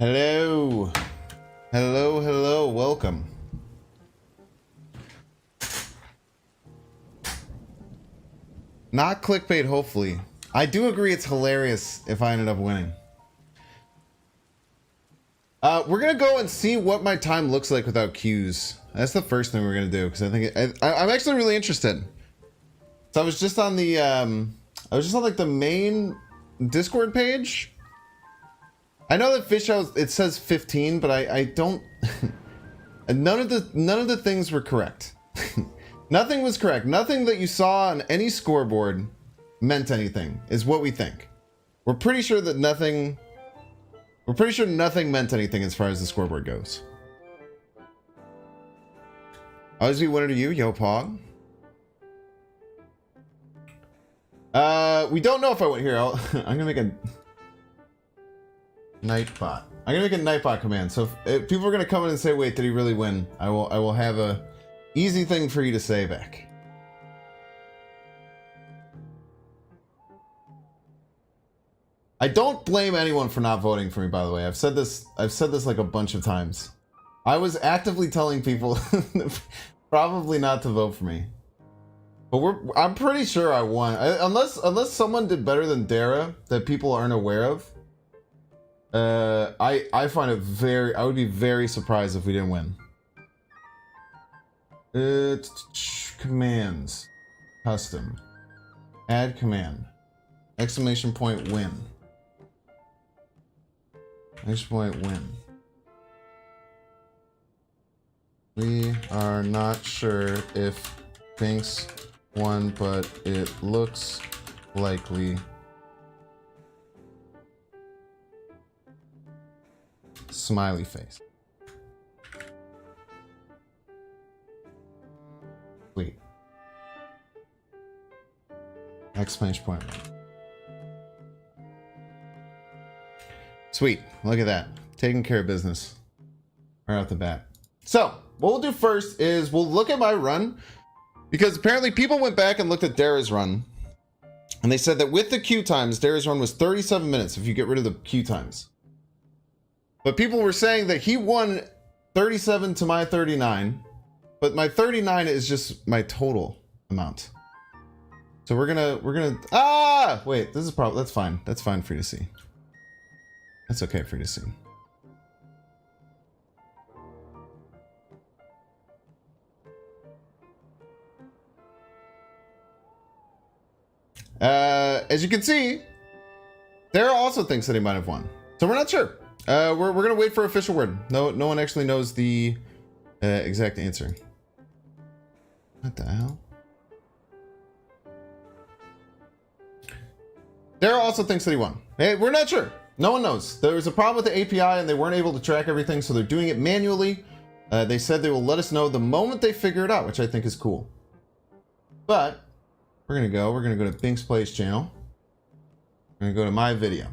Hello. Hello, welcome. Not clickbait, hopefully. I do agree it's hilarious if I ended up winning. We're gonna go and see what my time looks like without cues. That's the first thing we're gonna do, because I think I'm actually really interested. So I was just on the like the main Discord page. I know that Fish House, it says 15, but I don't. none of the things were correct. Nothing was correct. Nothing that you saw on any scoreboard meant anything, is what we think. We're pretty sure that nothing. We're pretty sure nothing meant anything as far as the scoreboard goes. Always be winner to you, yo Pog. We don't know if I went here. I'm gonna make a Nightbot. I'm gonna make a Nightbot command. So if people are gonna come in and say, "Wait, did he really win?" I will have a easy thing for you to say back. I don't blame anyone for not voting for me, by the way. I've said this like a bunch of times. I was actively telling people probably not to vote for me. But I'm pretty sure I won. Unless someone did better than Dara that people aren't aware of. I find it I would be very surprised if we didn't win. Commands. Custom. Add command. Exclamation point win. Exclamation point win. We are not sure if Binks won, but it looks likely. Smiley face. Sweet. Exclamation point. Sweet. Look at that. Taking care of business. Right off the bat. So, what we'll do first is we'll look at my run. Because apparently people went back and looked at Dara's run. And they said that with the queue times, Dara's run was 37 minutes if you get rid of the queue times. But people were saying that he won 37 to my 39. But my 39 is just my total amount. So we're gonna wait, this is probably, that's fine. That's fine for you to see. That's okay for you to see. As you can see, Dara also thinks that he might have won. So we're not sure. We're gonna wait for official word. No one actually knows the exact answer. What the hell? Dara also thinks that he won. Hey, we're not sure. No one knows. There was a problem with the API and they weren't able to track everything, so they're doing it manually. They said they will let us know the moment they figure it out, which I think is cool. But we're gonna go to Bink's Plays channel. We're gonna go to my video.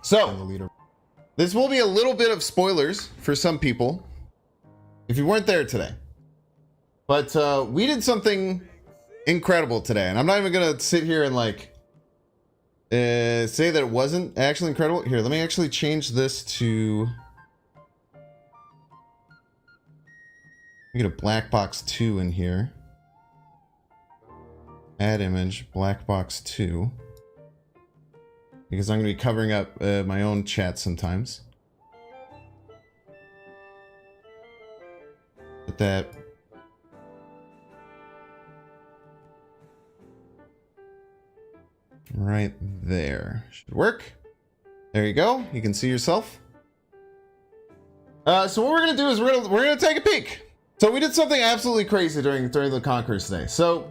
So this will be a little bit of spoilers for some people if you weren't there today. But we did something incredible today, and I'm not even gonna sit here and like say that it wasn't actually incredible. Here, let me actually change this to. Get a black box 2 in here. Add image, black box 2. Because I'm going to be covering up my own chat sometimes. Put that. Right there. Should work. There you go. You can see yourself. So what we're going to do is we're going to take a peek. So we did something absolutely crazy during the Conquerors today. So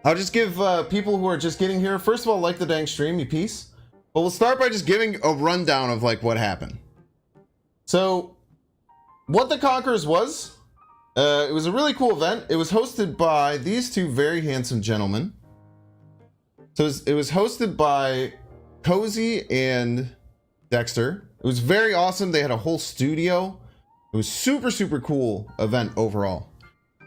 I'll just give people who are just getting here, first of all, like the dang stream, you piece. But we'll start by just giving a rundown of like what happened. So what the Conquerors was, it was a really cool event. It was hosted by these two very handsome gentlemen. So it was hosted by Cozy and Dexter. It was very awesome. They had a whole studio. It was super cool event overall.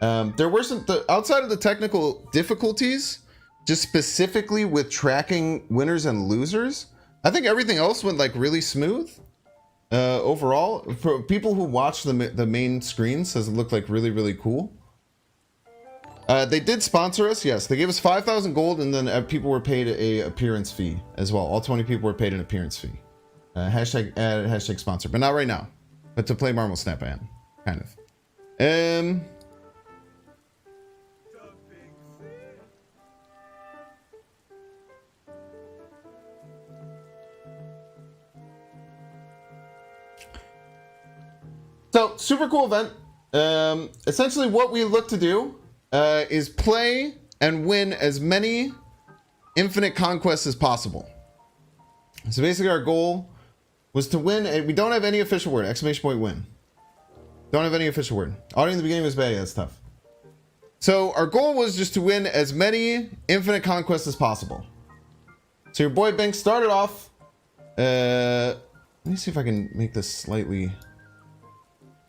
There were some outside of the technical difficulties, just specifically with tracking winners and losers. I think everything else went like really smooth. overall. For people who watch the main screen, says it looked like really, really cool. They did sponsor us, yes. They gave us 5,000 gold, and then people were paid a appearance fee as well. All 20 people were paid an appearance fee. Hashtag sponsor, but not right now. But to play Marble Snap, I am. Kind of. So, super cool event. Essentially what we look to do is play and win as many infinite conquests as possible. So basically our goal was to win, and we don't have any official word. Exclamation point win. Don't have any official word. Audio in the beginning was bad. Yeah, that's tough. So our goal was just to win as many infinite conquests as possible. So your boy Banks started off. Let me see if I can make this slightly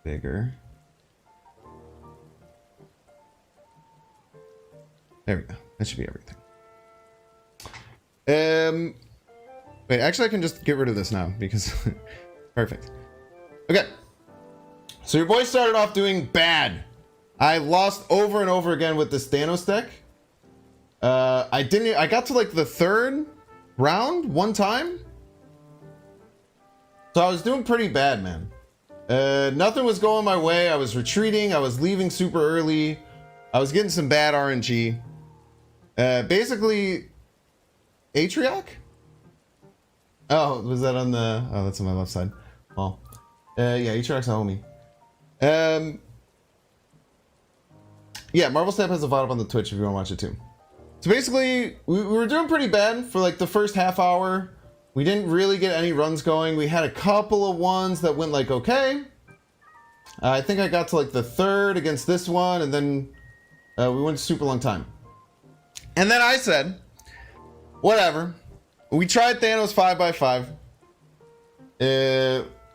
bigger. There we go. That should be everything. Wait, actually I can just get rid of this now because perfect. Okay. So your boy started off doing bad. I lost over and over again with this Thanos deck. I got to like the third round one time. So I was doing pretty bad, man. Nothing was going my way. I was retreating. I was leaving super early. I was getting some bad RNG. Basically, Atrioc? Oh, was that on the... Oh, that's on my left side. Well, yeah, Atrioc's a homie. Yeah, Marble Snap has a VOD up on the Twitch if you want to watch it too. So basically, we were doing pretty bad for like the first half hour. We didn't really get any runs going. We had a couple of ones that went like okay. I think I got to like the third against this one, and then we went a super long time. And then I said, whatever. We tried Thanos 5x5.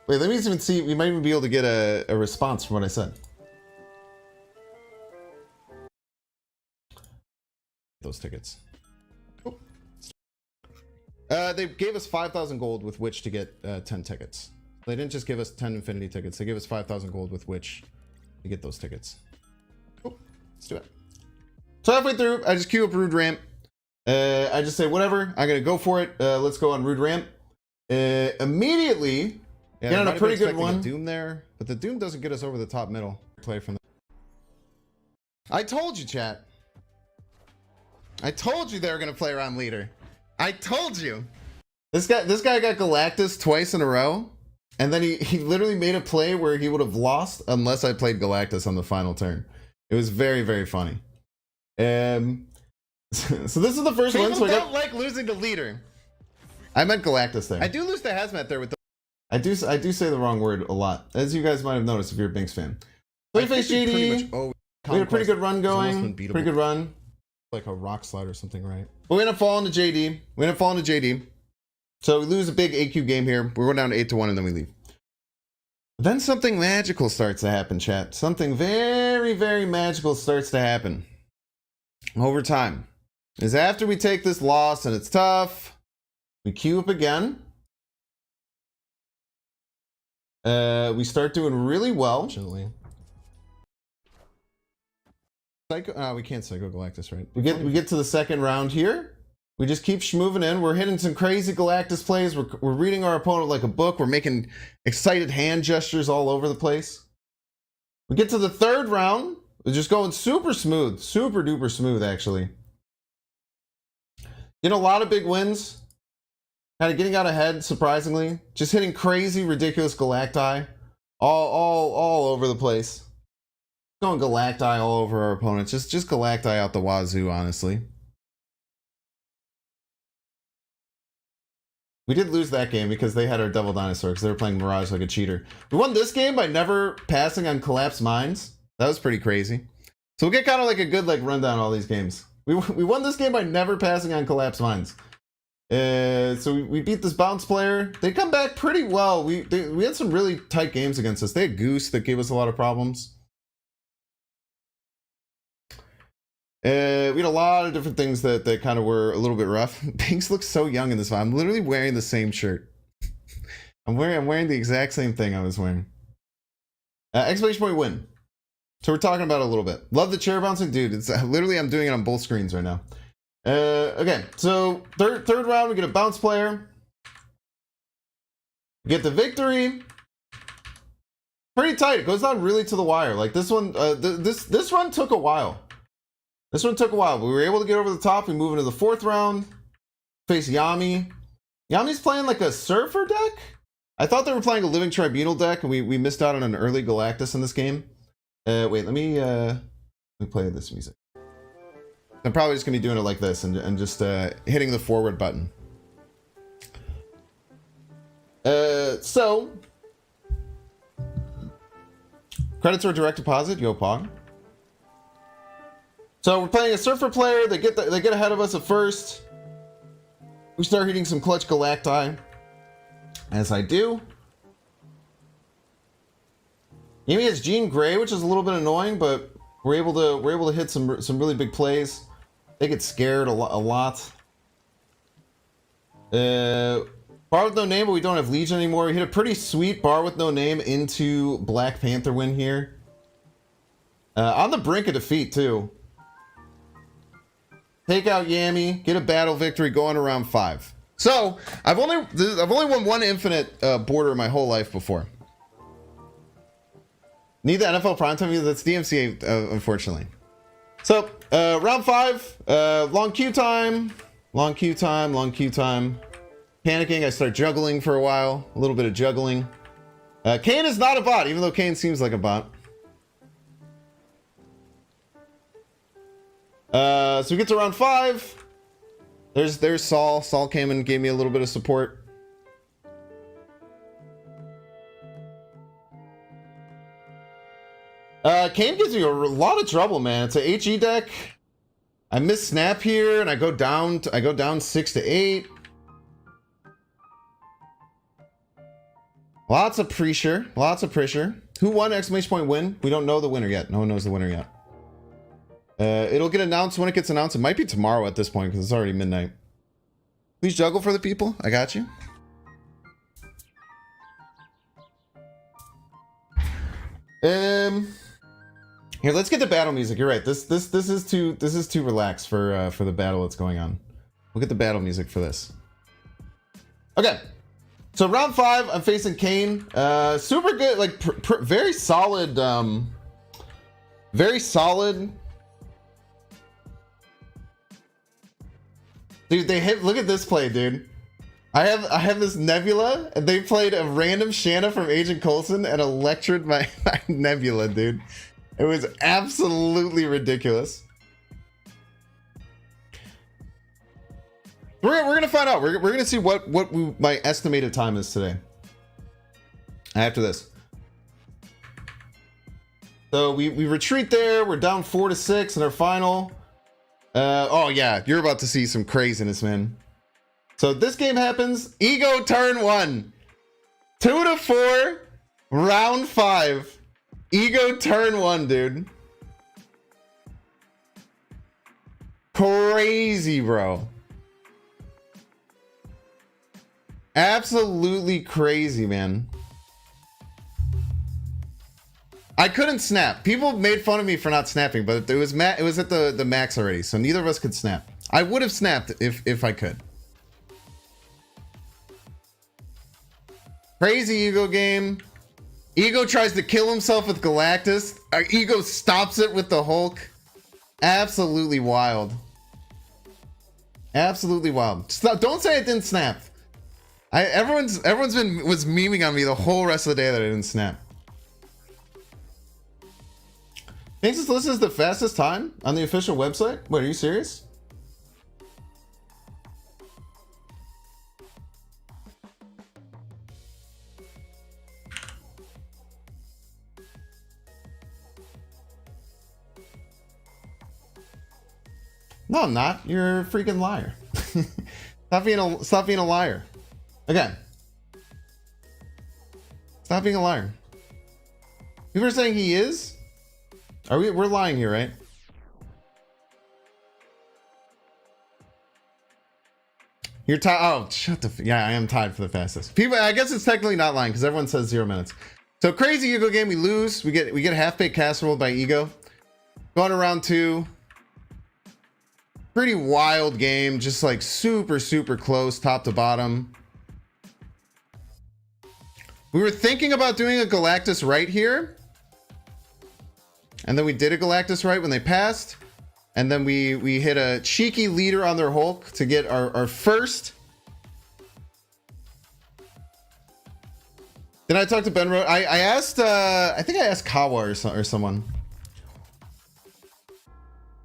Wait, let me even see. We might even be able to get a response from what I said. Those tickets. Oh. They gave us 5,000 gold with which to get 10 tickets. They didn't just give us 10 infinity tickets. They gave us 5,000 gold with which to get those tickets. Oh, let's do it. So halfway through, I just queue up Rude Ramp. I just say, whatever, I'm going to go for it. Let's go on Rude Ramp. Immediately, get on a pretty good one. Doom there, but the Doom doesn't get us over the top middle. Play from the... I told you, chat. I told you they were going to play around leader. I told you. This guy got Galactus twice in a row. And then he literally made a play where he would have lost unless I played Galactus on the final turn. It was very, very funny. So this is the first one. So I don't like losing to leader. I meant Galactus there. I do lose to Hazmat there with the... I do say the wrong word a lot, as you guys might have noticed if you're a Binks fan. Playface GD. We had a pretty good run going. Pretty good run. Like a rock slide or something, right? But we end up falling to JD. So we lose a big AQ game here. We're going down to 8-1 and then we leave. Then something magical starts to happen, chat. Something very, very magical starts to happen. Over time. Is after we take this loss and it's tough, we queue up again. We start doing really well. Psycho, we can't Psycho Galactus, right? We get to the second round here. We just keep moving in. We're hitting some crazy Galactus plays. We're reading our opponent like a book. We're making excited hand gestures all over the place. We get to the third round. We're just going super smooth. Super duper smooth, actually. Getting a lot of big wins. Kind of getting out ahead, surprisingly. Just hitting crazy, ridiculous Galacti. All over the place. Going Galacti all over our opponents. Just Galacti out the wazoo, honestly. We did lose that game because they had our Devil Dinosaur because they were playing Mirage like a cheater. We won this game by never passing on Collapsed Mines. That was pretty crazy. So we'll get kind of like a good rundown of all these games. We won this game by never passing on Collapsed Mines. So we beat this bounce player. They come back pretty well. We had some really tight games against us. They had Goose that gave us a lot of problems. We had a lot of different things that kind of were a little bit rough. Binks looks so young in this one. I'm literally wearing the same shirt. I'm wearing the exact same thing I was wearing. Exclamation point win. So we're talking about it a little bit. Love the chair bouncing, dude. It's literally I'm doing it on both screens right now. Okay, so third round we get a bounce player. We get the victory. Pretty tight. It goes down really to the wire. Like this one, this run took a while. This one took a while, but we were able to get over the top. We move into the fourth round. Face Yami. Yami's playing like a surfer deck. I thought they were playing a Living Tribunal deck, and we missed out on an early Galactus in this game. Wait, let me play this music. I'm probably just gonna be doing it like this and just hitting the forward button. So credits or direct deposit, yo Pog. So we're playing a surfer player. They get ahead of us at first. We start hitting some clutch Galacti, as I do. Amy has Jean Grey, which is a little bit annoying, but we're able to hit some really big plays. They get scared a lot. Bar with no name, but we don't have Legion anymore. We hit a pretty sweet bar with no name into Black Panther win here. On the brink of defeat too. Take out Yami, get a battle victory, going to round 5. So I've only won one infinite border my whole life before. Need the NFL primetime either. That's DMCA, unfortunately. So round 5, long queue time. Panicking, I start juggling for a while. A little bit of juggling. Kane is not a bot, even though Kane seems like a bot. So we get to round 5. There's Saul. Saul came and gave me a little bit of support. Kane gives me a lot of trouble, man. It's a HE deck. I miss snap here, and I go down 6 to 8. Lots of pressure. Who won? Exclamation point win. We don't know the winner yet. No one knows the winner yet. It'll get announced when it gets announced. It might be tomorrow at this point because it's already midnight. Please juggle for the people. I got you. Here, let's get the battle music. You're right. This is too relaxed for the battle that's going on. We'll get the battle music for this. Okay. So round 5, I'm facing Kane. Super good, like very solid. Very solid. Dude, they hit. Look at this play, dude. I have this Nebula, and they played a random Shanna from Agent Coulson and electroed my Nebula, dude. It was absolutely ridiculous. We're gonna find out. We're gonna see what my estimated time is today. After this, so we retreat there. We're down 4 to 6 in our final. Oh yeah, you're about to see some craziness, man. So this game happens. Ego turn 1, 2 to 4, round 5. Ego turn 1, dude. Crazy, bro. Absolutely crazy, man. I couldn't snap. People made fun of me for not snapping, but it was at the max already, so neither of us could snap. I would have snapped if I could. Crazy Ego game. Ego tries to kill himself with Galactus. Ego stops it with the Hulk. Absolutely wild. Absolutely wild. Stop, don't say I didn't snap. Everyone's was memeing on me the whole rest of the day that I didn't snap. Thinks this list is the fastest time on the official website? Wait, are you serious? No, I'm not. You're a freaking liar. Stop being a liar. Okay. Stop being a liar. People are saying he is? We're lying here, right? You're tied. Oh, shut the. Yeah, I am tied for the fastest. People, I guess it's technically not lying because everyone says 0 minutes. So crazy ego game. We lose. We get a half-baked casserole by ego. Going to round 2. Pretty wild game. Just like super close, top to bottom. We were thinking about doing a Galactus right here. And then we did a Galactus right when they passed. And then we hit a cheeky leader on their Hulk to get our first. Then I talked to Ben. I asked, I think I asked Kawa or someone.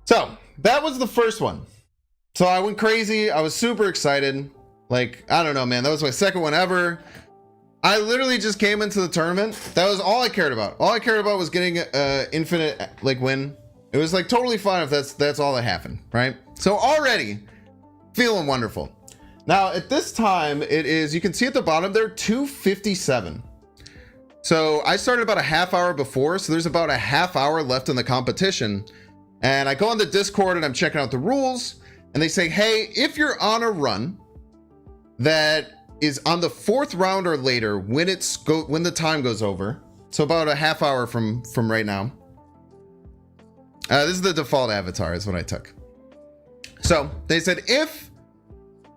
So that was the first one. So I went crazy. I was super excited. Like, I don't know, man. That was my second one ever. I literally just came into the tournament. That was all I cared about. All I cared about was getting infinite like win. It was like totally fine if that's all that happened, right? So already feeling wonderful. Now at this time it is, you can see at the bottom there, 2:57. So I started about a half hour before, so there's about a half hour left in the competition. And I go on the Discord and I'm checking out the rules, and they say, hey, if you're on a run that is on the 4th round or later when the time goes over, so about a half hour from right now. This is the default avatar is what I took. So they said if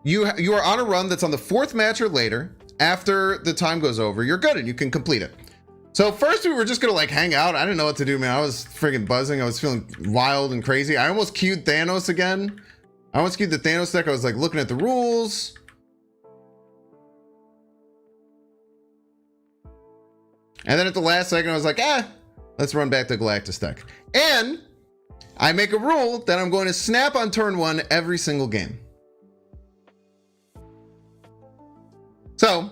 you are on a run that's on the 4th match or later after the time goes over, you're good and you can complete it. So first we were just gonna like hang out. I didn't know what to do, man. I was freaking buzzing. I was feeling wild and crazy. I almost queued Thanos again. I almost queued the Thanos deck. I was like looking at the rules. And then at the last second I was like, let's run back to Galactus deck. And I make a rule that I'm going to snap on turn 1 every single game. So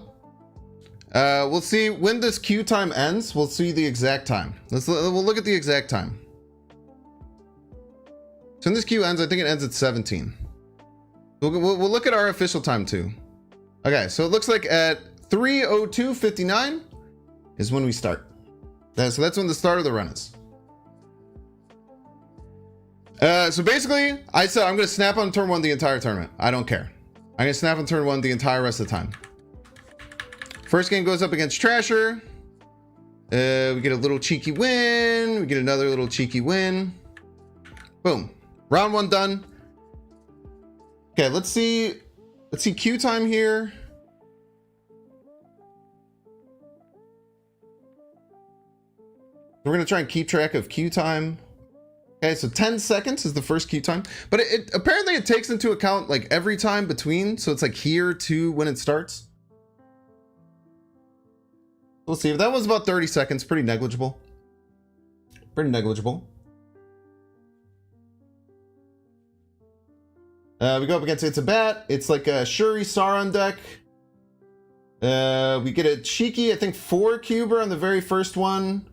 we'll see when this queue time ends. We'll see the exact time. We'll look at the exact time. So when this queue ends, I think it ends at 17. We'll look at our official time too. Okay, so it looks like at 3:02:59 is when we start. So that's when the start of the run is. So basically, I said I'm going to snap on turn 1 the entire tournament. I don't care. I'm going to snap on turn 1 the entire rest of the time. First game goes up against Trasher. We get a little cheeky win. We get another little cheeky win. Boom. Round 1 done. Okay, let's see queue time here. We're going to try and keep track of queue time. Okay, so 10 seconds is the first queue time, but apparently it takes into account like every time between, so it's like here to when it starts. We'll see. That was about 30 seconds, pretty negligible. Pretty negligible. We go up against It's a Bat. It's like a Shuri Sauron deck. We get a cheeky, I think 4 cuber on the very first one.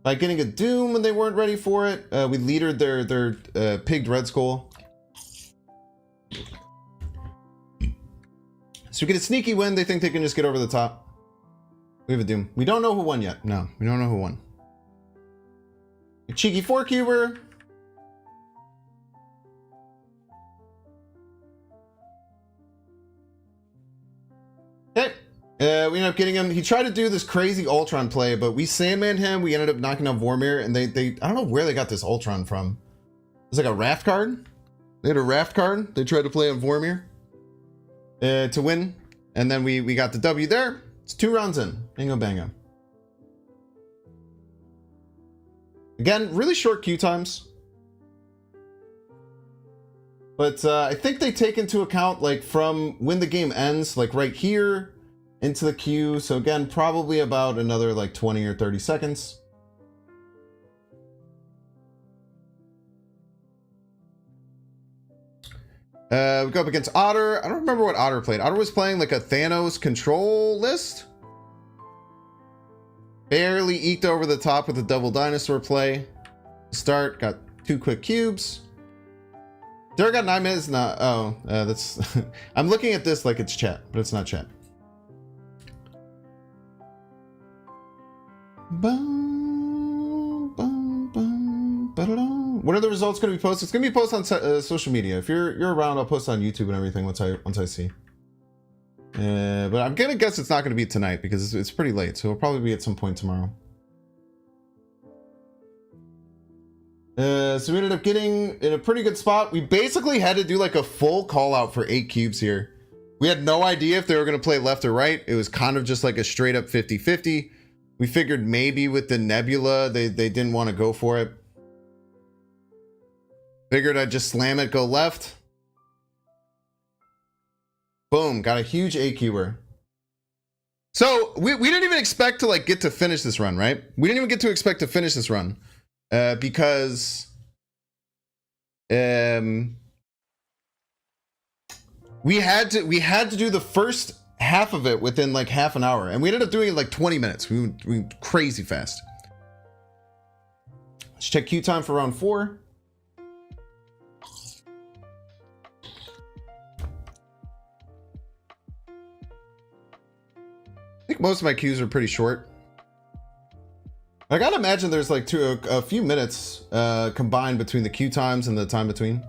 By getting a Doom when they weren't ready for it. We leadered their pigged Red Skull. So we get a sneaky win. They think they can just get over the top. We have a Doom. We don't know who won yet. No, we don't know who won. A cheeky 4-cuber. Okay. We ended up getting him. He tried to do this crazy Ultron play, but we Sandman him. We ended up knocking out Vormir, and they I don't know where they got this Ultron from. It's like a raft card. They had a raft card. They tried to play on Vormir to win, and then we got the W there. It's 2 rounds in. Bingo bango. Again, really short queue times. But I think they take into account like from when the game ends, like right here into the queue. So again, probably about another like 20 or 30 seconds. We go up against Otter. I don't remember what Otter played. Otter was playing like a Thanos control list. Barely eked over the top with a double dinosaur play. Start, got 2 quick cubes. Derek got 9 minutes. That's... I'm looking at this like it's chat, but it's not chat. Bum, bum, bum, ba-da-dum. When are the results going to be posted? It's going to be posted on social media. If you're around, I'll post on YouTube and everything once I see. But I'm gonna guess it's not going to be tonight because it's pretty late, so it'll probably be at some point tomorrow. So we ended up getting in a pretty good spot. We basically had to do like a full call out for 8 cubes here. We had no idea if they were going to play left or right. It was kind of just like a straight up 50-50. We figured maybe with the Nebula, they didn't want to go for it. Figured I'd just slam it, go left. Boom, got a huge 8-cuber. So we didn't even expect to like get to finish this run, right? We didn't even get to expect to finish this run. Because we had to do the first half of it within like half an hour, and we ended up doing it like 20 minutes. We went crazy fast. Let's check queue time for round 4. I think most of my queues are pretty short. I gotta imagine there's like a few minutes combined between the queue times and the time between.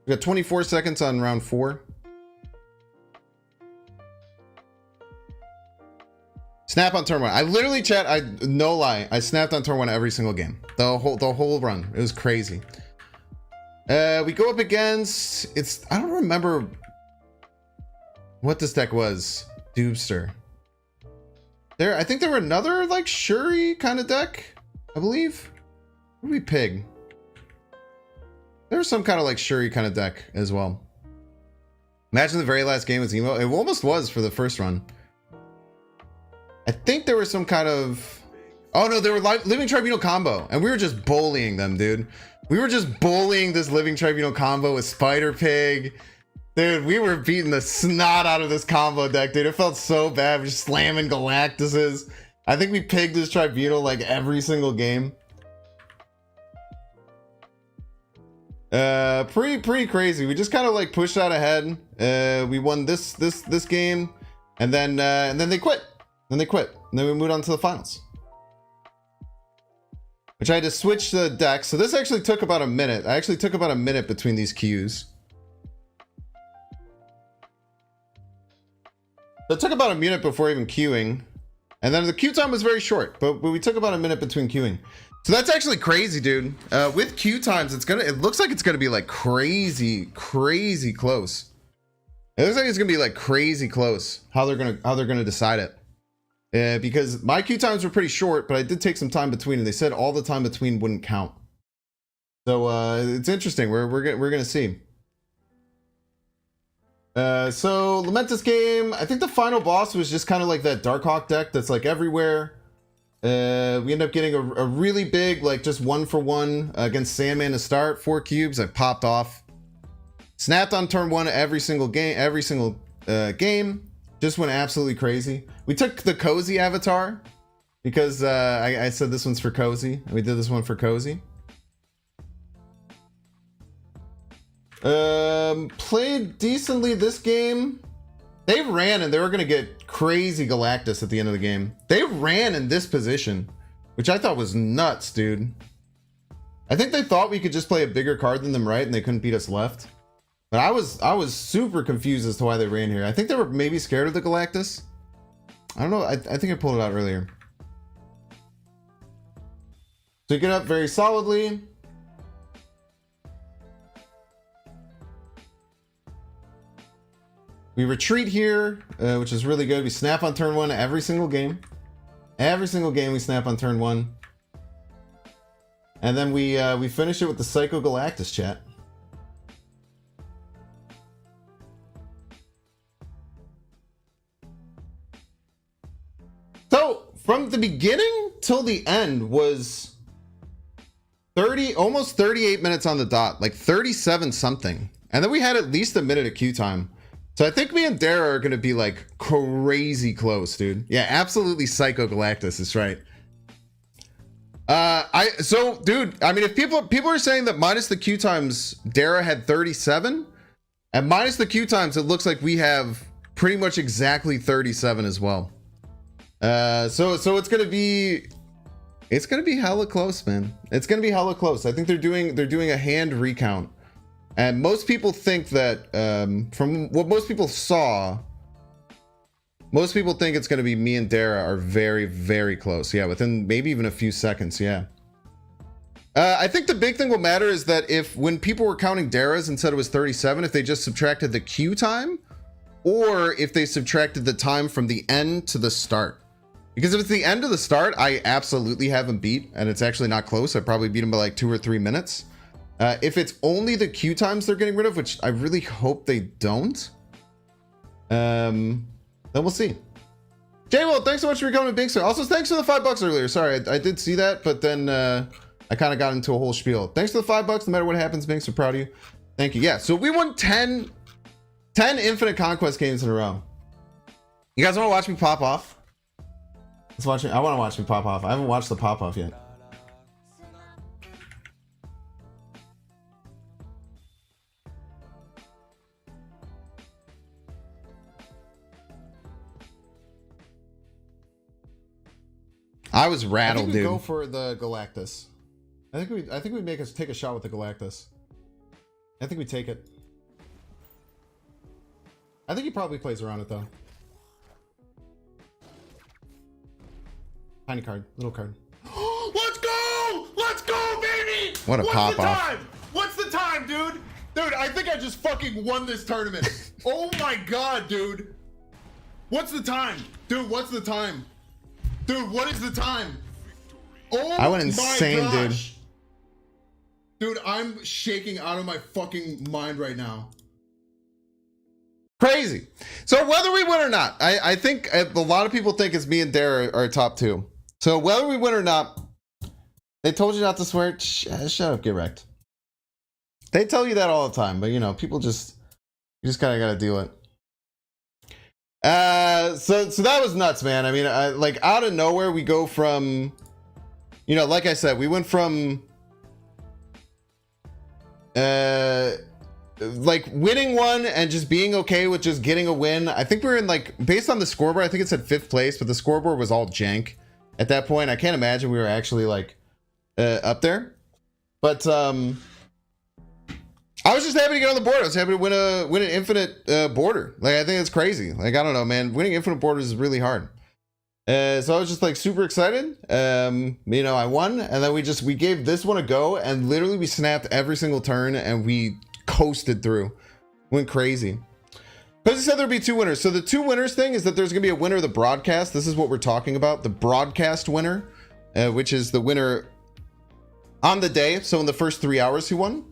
We got 24 seconds on round 4. Snap on turn 1. I literally no lie, I snapped on turn 1 every single game. The whole run. It was crazy. We go up against, I don't remember what this deck was. Doobster. I think there were another like Shuri kind of deck, I believe. What did we pig? There was some kind of like Shuri kind of deck as well. Imagine the very last game was emo. It almost was for the first run. I think there was some kind of... Oh no, they were Living Tribunal combo, and we were just bullying them, dude. We were just bullying this Living Tribunal combo with Spider Pig. Dude, we were beating the snot out of this combo deck, dude. It felt so bad. We're just slamming Galactuses. I think we pigged this Tribunal like every single game. Pretty crazy. We just kind of like pushed out ahead. We won this game, and then they quit. Then And then we moved on to the finals, which I had to switch the deck. So this actually took about a minute. I actually took about a minute between these queues. It took about a minute before even queuing, and then the queue time was very short, but we took about a minute between queuing. So that's actually crazy, dude. With queue times, it looks like it's gonna be like crazy close. It looks like it's gonna be like crazy close how they're gonna decide it. Because my queue times were pretty short, but I did take some time between, and they said all the time between wouldn't count. So it's interesting. We're gonna see. So Lamentus game, I think the final boss was just kind of like that Darkhawk deck that's like everywhere. We end up getting a really big, like just 1-for-1 against Sandman to start. 4 cubes, I popped off. Snapped on turn 1 every single game. Just went absolutely crazy. We took the Cozy avatar because I said this one's for Cozy, and we did this one for Cozy. Played decently this game. They ran, and they were gonna get crazy Galactus at the end of the game. They ran in this position, which I thought was nuts, dude. I think they thought we could just play a bigger card than them, right, and they couldn't beat us left. But I was super confused as to why they ran here. I think they were maybe scared of the Galactus. I don't know. I think I pulled it out earlier. So you get up very solidly. We retreat here, which is really good. We snap on turn 1 every single game. Every single game we snap on turn 1. And then we finish it with the Psycho Galactus, chat. So from the beginning till the end was almost 38 minutes on the dot, like 37 something. And then we had at least a minute of queue time. So I think me and Dara are going to be like crazy close, dude. Yeah, absolutely Psycho Galactus is right. Dude, I mean, if people are saying that minus the queue times, Dara had 37, and minus the queue times, it looks like we have pretty much exactly 37 as well. So it's going to be It's gonna be hella close, man. It's gonna be hella close. I think they're doing a hand recount, and most people think that from what most people saw, most people think it's gonna be me and Dara are very, very close. Yeah, within maybe even a few seconds. Yeah. I think the big thing will matter is that if when people were counting Dara's and said it was 37, if they just subtracted the queue time, or if they subtracted the time from the end to the start. Because if it's the end of the start, I absolutely haven't beat, and it's actually not close. I probably beat him by like 2 or 3 minutes. If it's only the queue times they're getting rid of, which I really hope they don't, then we'll see. J-Will, thanks so much for coming to Big Sir. Also, thanks for the $5 earlier. Sorry, I did see that, but then I kind of got into a whole spiel. Thanks for the $5. No matter what happens, Big Sir, proud of you. Thank you. Yeah, so we won 10 Infinite Conquest games in a row. You guys want to watch me pop off? Let's watch it. I want to watch me pop off. I haven't watched the pop off yet. I was rattled, dude. Go for the Galactus. I think we make us take a shot with the Galactus. I think we take it. I think he probably plays around it though. Tiny card, little card. Let's go! Let's go, baby! What a pop off. What's the time, dude? Dude, I think I just fucking won this tournament. Oh my god, dude. What's the time? Dude, what's the time? Dude, what is the time? Oh, I went insane, my dude. gosh. Dude, I'm shaking out of my fucking mind right now. Crazy. So whether we win or not, I think a lot of people think it's me and Dara are top 2. So whether we win or not, they told you not to swear. Shut up, get wrecked. They tell you that all the time, but you know, people you just kind of got to deal it. So that was nuts, man. I mean, like out of nowhere, we go from, you know, like I said, we went from, like winning one and just being okay with just getting a win. I think we were in like, based on the scoreboard, I think it said 5th place, but the scoreboard was all jank at that point. I can't imagine we were actually like up there, but I was just happy to get on the board. I was happy to win an infinite border. Like, I think it's crazy. Like, I don't know, man, winning infinite borders is really hard. So I was just like super excited. You know, I won, and then we gave this one a go, and literally we snapped every single turn and we coasted through. Went crazy. Because he said there'd be 2 winners. So the 2 winners thing is that there's gonna be a winner of the broadcast. This is what we're talking about. The broadcast winner, which is the winner on the day. So in the first 3 hours, he won.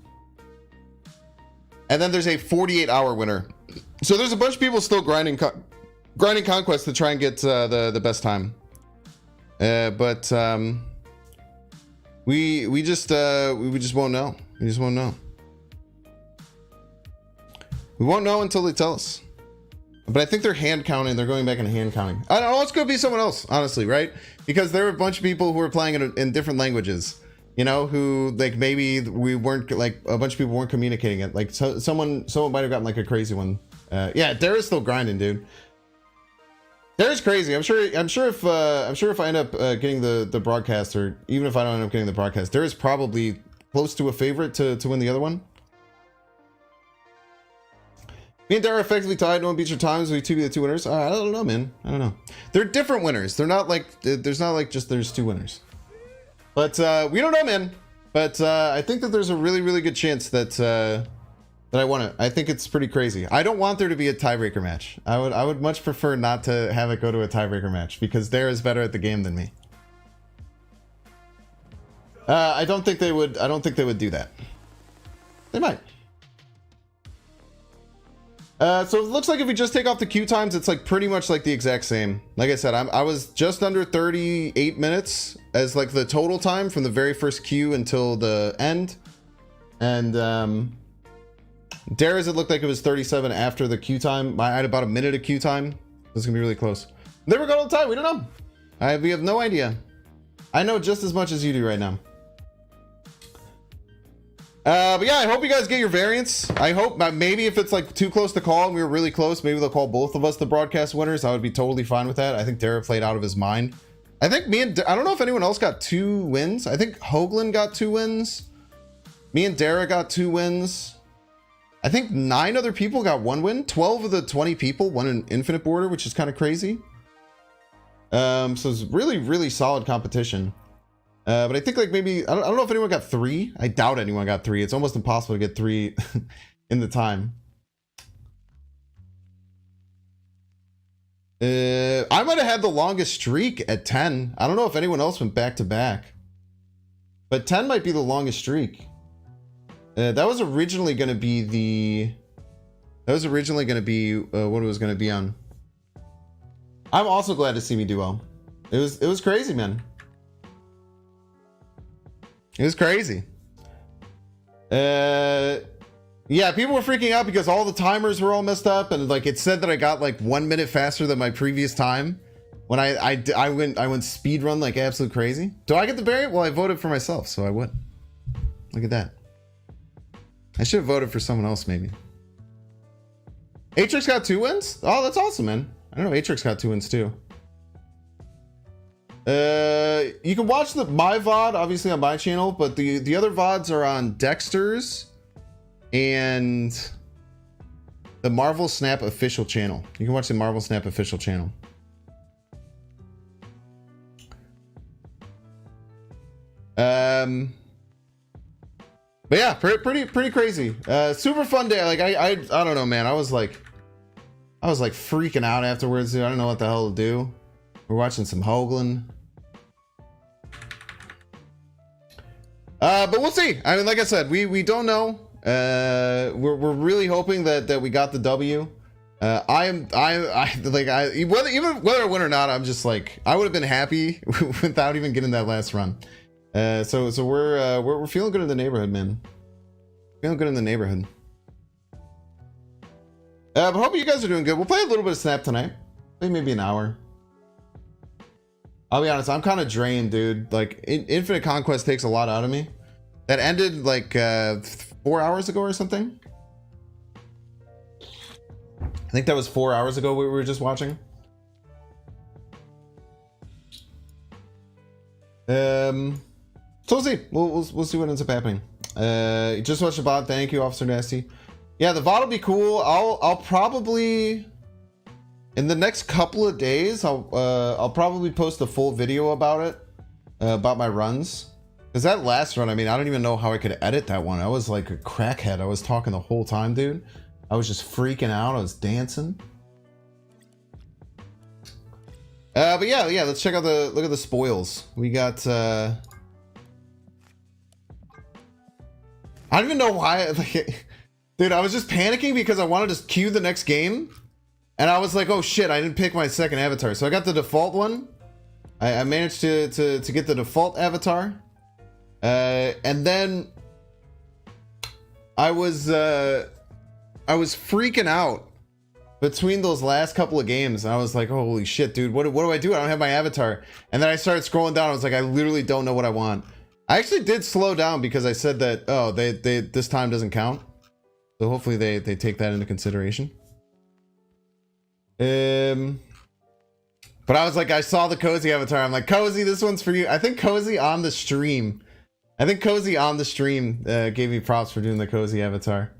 And then there's a 48-hour winner. So there's a bunch of people still grinding conquest to try and get the best time. But we just won't know. We just won't know. We won't know until they tell us. But I think they're hand counting. They're going back into hand counting. I don't know. It's going to be someone else, honestly, right? Because there are a bunch of people who are playing in different languages. You know, who like maybe we weren't, like a bunch of people weren't communicating it. Like someone might have gotten like a crazy one. Yeah, Dara's still grinding, dude. Dara's crazy. I'm sure if I end up getting the broadcast, or even if I don't end up getting the broadcast, Dara's probably close to a favorite to win the other one. Me and Dara are effectively tied. No one beats your times. We 2 be the 2 winners. I don't know, man. I don't know. They're different winners. They're not like there's not like just there's 2 winners. But we don't know, man. But I think that there's a really, really good chance that I won it. I think it's pretty crazy. I don't want there to be a tiebreaker match. I would much prefer not to have it go to a tiebreaker match, because Dara is better at the game than me. I don't think they would do that. They might. So it looks like if we just take off the queue times, it's like pretty much like the exact same. Like I said, I was just under 38 minutes as like the total time from the very first queue until the end. And Dara's, it looked like it was 37 after the queue time. I had about a minute of queue time. This is gonna be really close. They were going all the time. We don't know. We have no idea. I know just as much as you do right now. But yeah, I hope you guys get your variants. I hope maybe if it's like too close to call and we were really close, maybe they'll call both of us the broadcast winners. I would be totally fine with that. I think Dara played out of his mind I think I don't know if anyone else got 2 wins. I think Hoagland got 2 wins. Me and Dara got 2 wins. I think 9 other people got 1 win. 12 of the 20 people won an infinite border, which is kind of crazy. So it's really, really solid competition. But I think like maybe, I don't know if anyone got 3. I doubt anyone got 3. It's almost impossible to get 3 in the time. I might have had the longest streak at 10. I don't know if anyone else went back to back. But 10 might be the longest streak. That was originally going to be the... That was originally going to be what it was going to be on. I'm also glad to see me do well. It was crazy, man. It was crazy. Yeah, people were freaking out because all the timers were all messed up, and like it said that I got like 1 minute faster than my previous time when I went speed run like absolute crazy. Do I get the variant? Well, I voted for myself, so I would. Look at that. I should have voted for someone else, maybe. Atrix got 2 wins? Oh, that's awesome, man. I don't know. Atrix got 2 wins too. You can watch my VOD obviously on my channel, but the other VODs are on Dexter's and the Marvel Snap official channel. You can watch the Marvel Snap official channel. But yeah, pretty crazy. Super fun day. Like I don't know, man. I was like freaking out afterwards. Dude. I don't know what the hell to do. We're watching some Hoagland. But we'll see. I mean, like I said, we don't know. We're really hoping that we got the W. Even whether I win or not, I'm just like, I would have been happy without even getting that last run. So we're feeling good in the neighborhood, man. Feeling good in the neighborhood. But hope you guys are doing good. We'll play a little bit of Snap tonight. Maybe an hour. I'll be honest, I'm kind of drained, dude. Like, Infinite Conquest takes a lot out of me. That ended like 4 hours ago or something. I think that was 4 hours ago we were just watching. So we'll see. We'll see what ends up happening. Just watch the VOD. Thank you, Officer Nasty. Yeah, the VOD will be cool. I'll probably in the next couple of days I'll probably post a full video about it, about my runs. Because that last run, I mean, I don't even know how I could edit that one. I was like a crackhead. I was talking the whole time, dude. I was just freaking out. I was dancing. But yeah, let's check out look at the spoils. We got I don't even know why, like, dude, I was just panicking because I wanted to queue the next game. And I was like, oh shit, I didn't pick my second avatar. So I got the default one. I managed to get the default avatar. And then I was freaking out between those last couple of games. And I was like, holy shit, dude, what do I do? I don't have my avatar. And then I started scrolling down. I was like, I literally don't know what I want. I actually did slow down because I said that, oh, they this time doesn't count. So hopefully they take that into consideration. But I was like, I saw the Cozy avatar. I'm like, Cozy, this one's for you. I think Cozy on the stream gave me props for doing the Cozy avatar.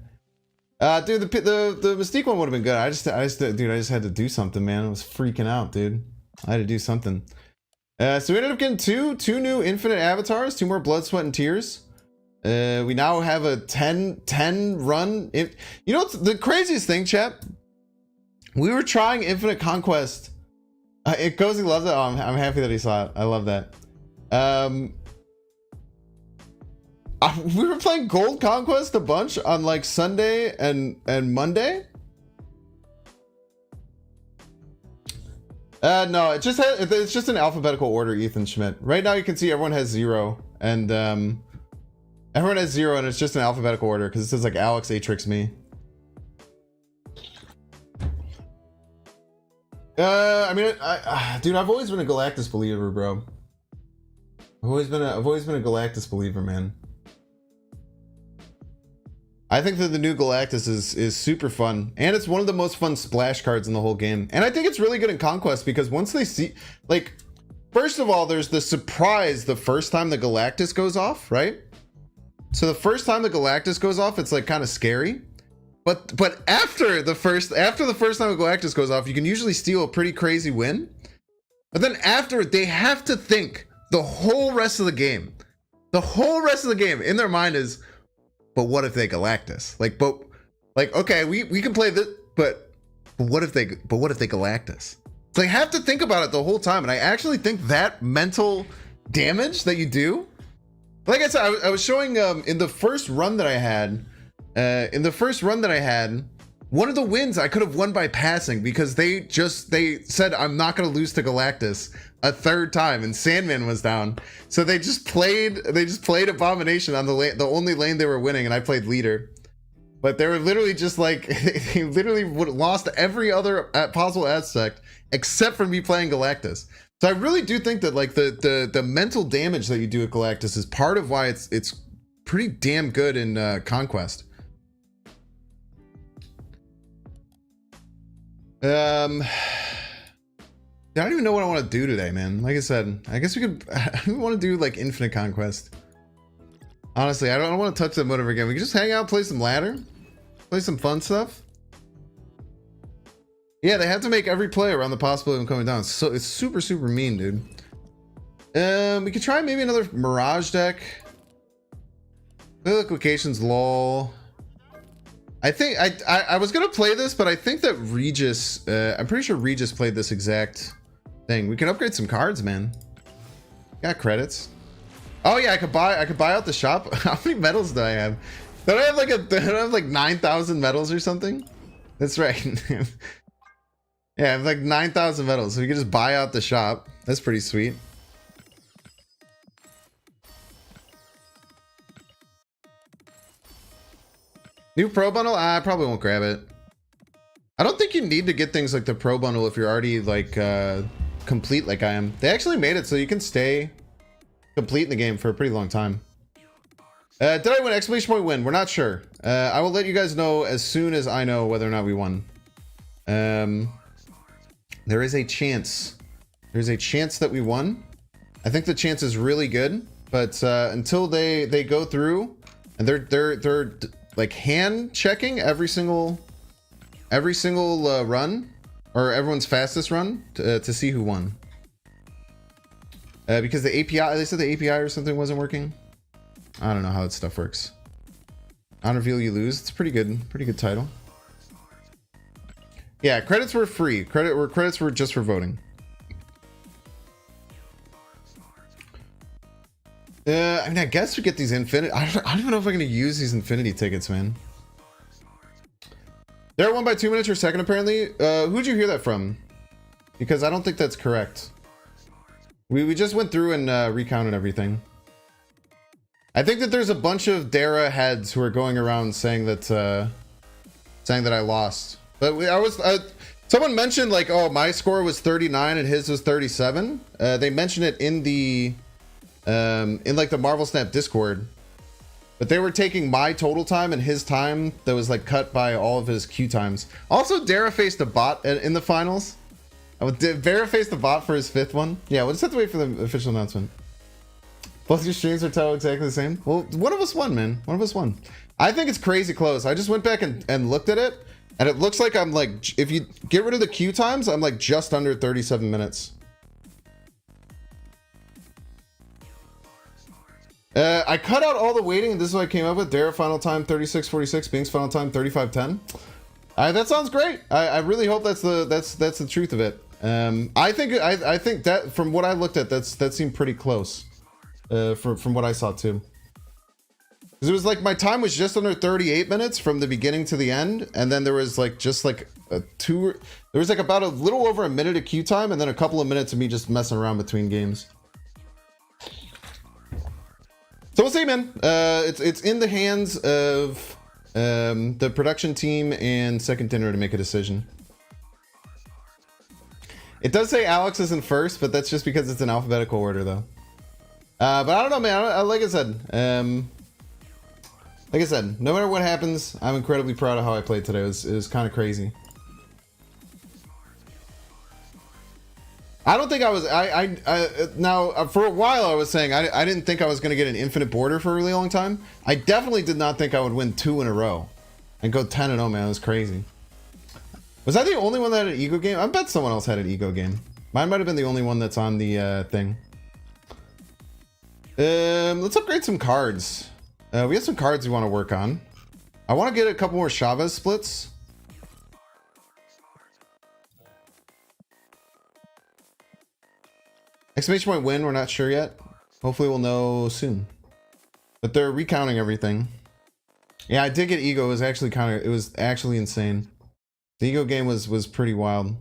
Dude, the Mystique one would have been good. I just had to do something, man. I was freaking out, dude. I had to do something. So we ended up getting two new infinite avatars, 2 more blood, sweat, and tears. We now have a 10 run. You know what's the craziest thing, chat? We were trying Infinite Conquest. Cozy loves it. Oh, I'm happy that he saw it. I love that. We were playing Gold Conquest a bunch on like Sunday and Monday. No, it's just an alphabetical order, Ethan Schmidt. Right now you can see everyone has 0, and everyone has 0, and it's just an alphabetical order because it says like Alex, Atrix, me. I mean, dude, I've always been a Galactus believer, bro. I've always been a Galactus believer, man. I think that the new Galactus is super fun, and it's one of the most fun splash cards in the whole game. And I think it's really good in Conquest because once they see, like, first of all, there's the surprise the first time the Galactus goes off, right? So the first time the Galactus goes off, it's like kind of scary. But after the first time the Galactus goes off, you can usually steal a pretty crazy win. But then after, they have to think the whole rest of the game. The whole rest of the game in their mind is, but what if they Galactus? Okay, we can play this, but what if they Galactus? So they have to think about it the whole time, and I actually think that mental damage that you do, like I said, I was showing in the first run that I had, one of the wins I could have won by passing because they said I'm not gonna lose to Galactus a third time, and Sandman was down, so they just played Abomination on the only lane they were winning, and I played leader. But they were literally just like, they literally would have lost every other possible aspect except for me playing Galactus. So I really do think that like the mental damage that you do at Galactus is part of why it's pretty damn good in Conquest. I don't even know what I want to do today, man. Like I said, I guess we want to do like Infinite Conquest. Honestly, I don't want to touch that mode ever again. We can just hang out, play some ladder, play some fun stuff. Yeah, they have to make every play around the possibility of him coming down. So it's super, super mean, dude. We could try maybe another Mirage deck. Locations, lol. I think I was gonna play this, but I think that Regis, I'm pretty sure Regis played this exact thing. We can upgrade some cards, man. Got credits. Oh yeah, I could buy out the shop. How many medals do I have? Don't I have like 9,000 medals or something? That's right. Yeah, I have like 9,000 medals, so we can just buy out the shop. That's pretty sweet. New Pro Bundle? I probably won't grab it. I don't think you need to get things like the Pro Bundle if you're already like complete like I am. They actually made it so you can stay complete in the game for a pretty long time. Did I win? Exclamation point win. We're not sure. I will let you guys know as soon as I know whether or not we won. There is a chance. There's a chance that we won. I think the chance is really good, but until they go through and they're like hand checking every single run, or everyone's fastest run to see who won. Because the API, they said the API or something wasn't working. I don't know how that stuff works. On reveal you lose. It's pretty good title. Yeah, credits were free. Credits were just for voting. I mean, I guess we get these infinite. I don't even know if I'm gonna use these infinity tickets, man. They're won by 2 minutes per second, apparently. Who'd you hear that from? Because I don't think that's correct. We just went through and recounted everything. I think that there's a bunch of Dara heads who are going around saying that I lost. But someone mentioned like, oh, my score was 39 and his was 37. They mentioned it in the in like the Marvel Snap Discord, but they were taking my total time and his time that was like cut by all of his queue times. Also, Dara faced a bot in the finals. Dara faced a bot for his 5th one. Yeah, we'll just have to wait for the official announcement. Both your streams are total exactly the same. Well, one of us won, man. One of us won. I think it's crazy close. I just went back and looked at it, and it looks like I'm like, if you get rid of the queue times, I'm like just under 37 minutes. I cut out all the waiting, and this is what I came up with. Dara final time 36:46, Bink's final time 35:10. That sounds great. I really hope that's the truth of it. I think that from what I looked at, that seemed pretty close. From what I saw too. Because it was like my time was just under 38 minutes from the beginning to the end, and then there was like just like there was like about a little over a minute of queue time, and then a couple of minutes of me just messing around between games. So we'll see, man. It's in the hands of the production team and Second Dinner to make a decision. It does say Alex is in first, but that's just because it's in alphabetical order, though. But I don't know, man. Like I said, no matter what happens, I'm incredibly proud of how I played today. It was kind of crazy. I don't think I was. Now for a while I was saying I didn't think I was going to get an infinite border for a really long time. I definitely did not think I would win 2 in a row and go 10-0, man. It was crazy. Was I the only one that had an ego game? I bet someone else had an ego game. Mine might have been the only one that's on the thing. Let's upgrade some cards. We have some cards we want to work on. I want to get a couple more Chavez splits. Exclamation point win, we're not sure yet. Hopefully we'll know soon. But they're recounting everything. Yeah, I did get ego. It was actually it was actually insane. The ego game was pretty wild.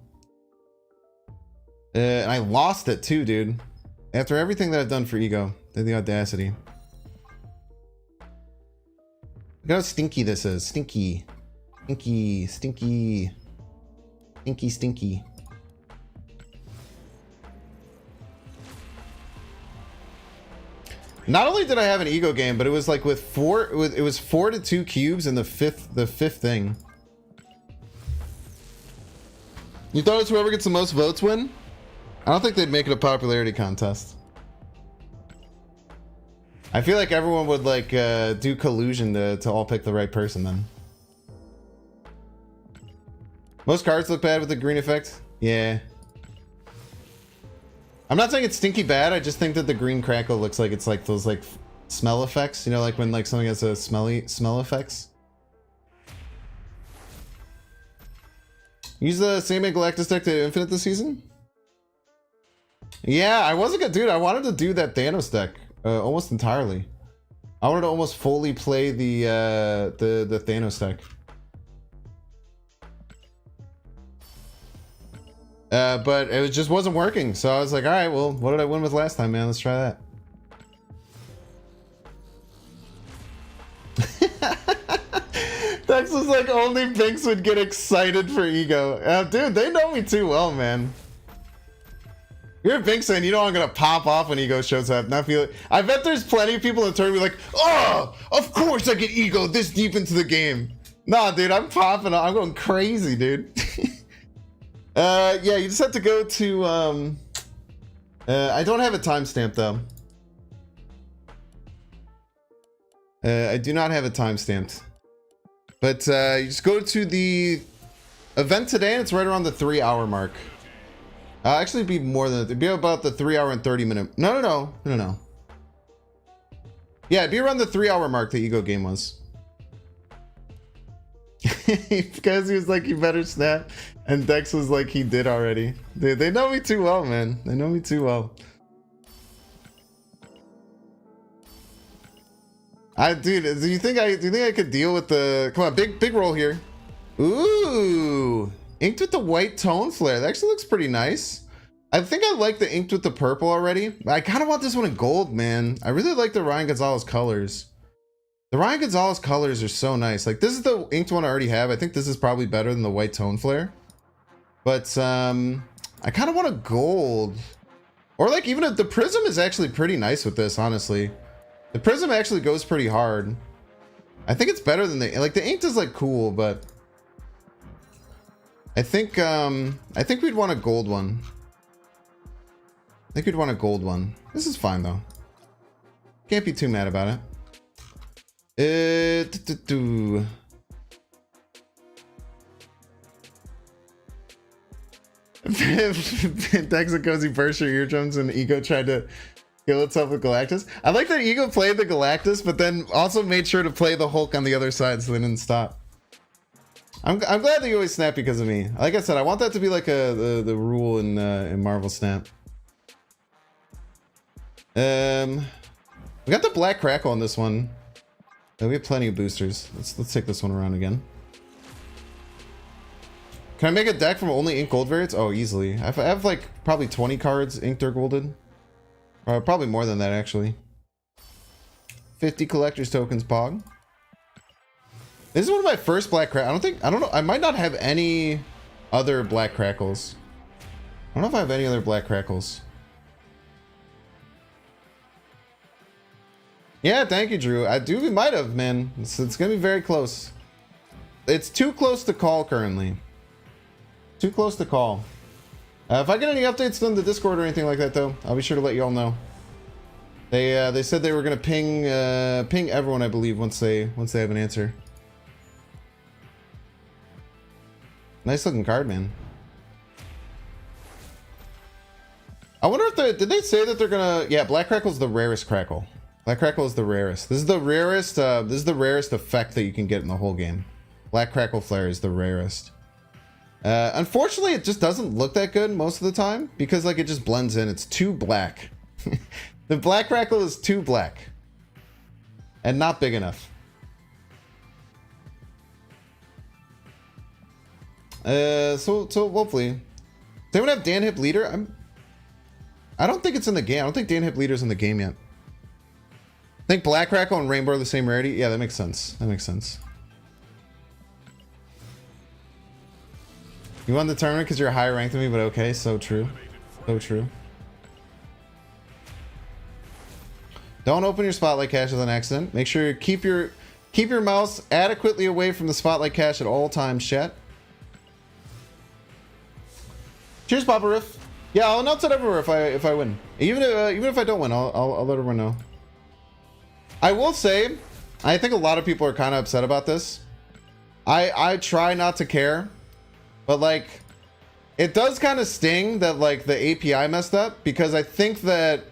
And I lost it too, dude. After everything that I've done for ego. The audacity. Look how stinky this is. Stinky. Stinky. Stinky. Stinky, stinky. Not only did I have an ego game, but it was like with 4 it was 4 to 2 cubes in the fifth thing. You thought it's whoever gets the most votes win? I don't think they'd make it a popularity contest. I feel like everyone would like do collusion to all pick the right person then. Most cards look bad with the green effect. Yeah. I'm not saying it's stinky bad. I just think that the green crackle looks like it's like those like smell effects. You know, like when like something has a smelly smell effects. Use the same Galactus deck to Infinite this season? Yeah, I wasn't gonna, dude. I wanted to do that Thanos deck almost entirely. I wanted to almost fully play the Thanos deck. But it just wasn't working. So I was like, all right, well, what did I win with last time, man? Let's try that. Dex was like, only Binks would get excited for ego. Dude, they know me too well, man. You're a Binks fan, you know I'm gonna pop off when ego shows up. Not feel it. I bet there's plenty of people in the tournament like, oh, of course I get ego this deep into the game. Nah, dude, I'm popping. I'm going crazy, dude. Yeah, you just have to go to. I don't have a timestamp though. I do not have it timestamped. But you just go to the event today, and it's right around the 3-hour mark. Actually, it'd be more than it'd be about the 3-hour and 30-minute. No. Yeah, it'd be around the 3-hour mark. The ego game was. Because he was like, "You better snap," and Dex was like, "He did already." They know me too well, man. They know me too well. Dude, do you think I could deal with the? Come on, big roll here. Ooh, inked with the white tone flare. That actually looks pretty nice. I think I like the inked with the purple already. I kind of want this one in gold, man. I really like the Ryan Gonzalez colors. The Ryan Gonzalez colors are so nice. Like, this is the inked one I already have. I think this is probably better than the white tone flare. But I kind of want a gold. Or like even if the prism is actually pretty nice with this, honestly. The prism actually goes pretty hard. I think it's better than the inked is like cool, but I think we'd want a gold one. I think we'd want a gold one. This is fine though. Can't be too mad about it. Dex a cozy burst your eardrums and ego tried to kill itself with Galactus. I like that ego played the Galactus, but then also made sure to play the Hulk on the other side so they didn't stop. I'm glad that you always snap because of me. Like I said, I want that to be like the rule in Marvel Snap. We got the black crackle on this one. We have plenty of boosters. Let's take this one around again. Can I make a deck from only ink gold variants? Oh, easily. I have like probably 20 cards inked or golded. Probably more than that actually. 50 collector's tokens, Pog. This is one of my first black crack. I don't know. I might not have any other black crackles. I don't know if I have any other black crackles. Yeah, thank you, Drew. We might have, man. It's gonna be very close. It's too close to call currently. Too close to call. If I get any updates on the Discord or anything like that, though, I'll be sure to let you all know. They said they were gonna ping everyone, I believe, once they have an answer. Nice looking card, man. I wonder if did they say that they're gonna? Yeah, Black Crackle's the rarest crackle. Black Crackle is the rarest. This is the rarest. This is the rarest effect that you can get in the whole game. Black Crackle Flare is the rarest. Unfortunately, it just doesn't look that good most of the time because like it just blends in. It's too black. The Black Crackle is too black and not big enough. So hopefully, does anyone have Dan Hip Leader? I don't think it's in the game. I don't think Dan Hip Leader's in the game yet. I think Black Crackle and Rainbow are the same rarity. Yeah, that makes sense. That makes sense. You won the tournament because you're higher ranked than me, but okay, so true. So true. Don't open your spotlight cache with an accident. Make sure you keep your mouse adequately away from the spotlight cache at all times, chat. Cheers, Papa Riff. Yeah, I'll announce it everywhere if I win. Even if I don't win, I'll let everyone know. I will say, I think a lot of people are kind of upset about this. I try not to care, but like, it does kind of sting that like the API messed up because I think that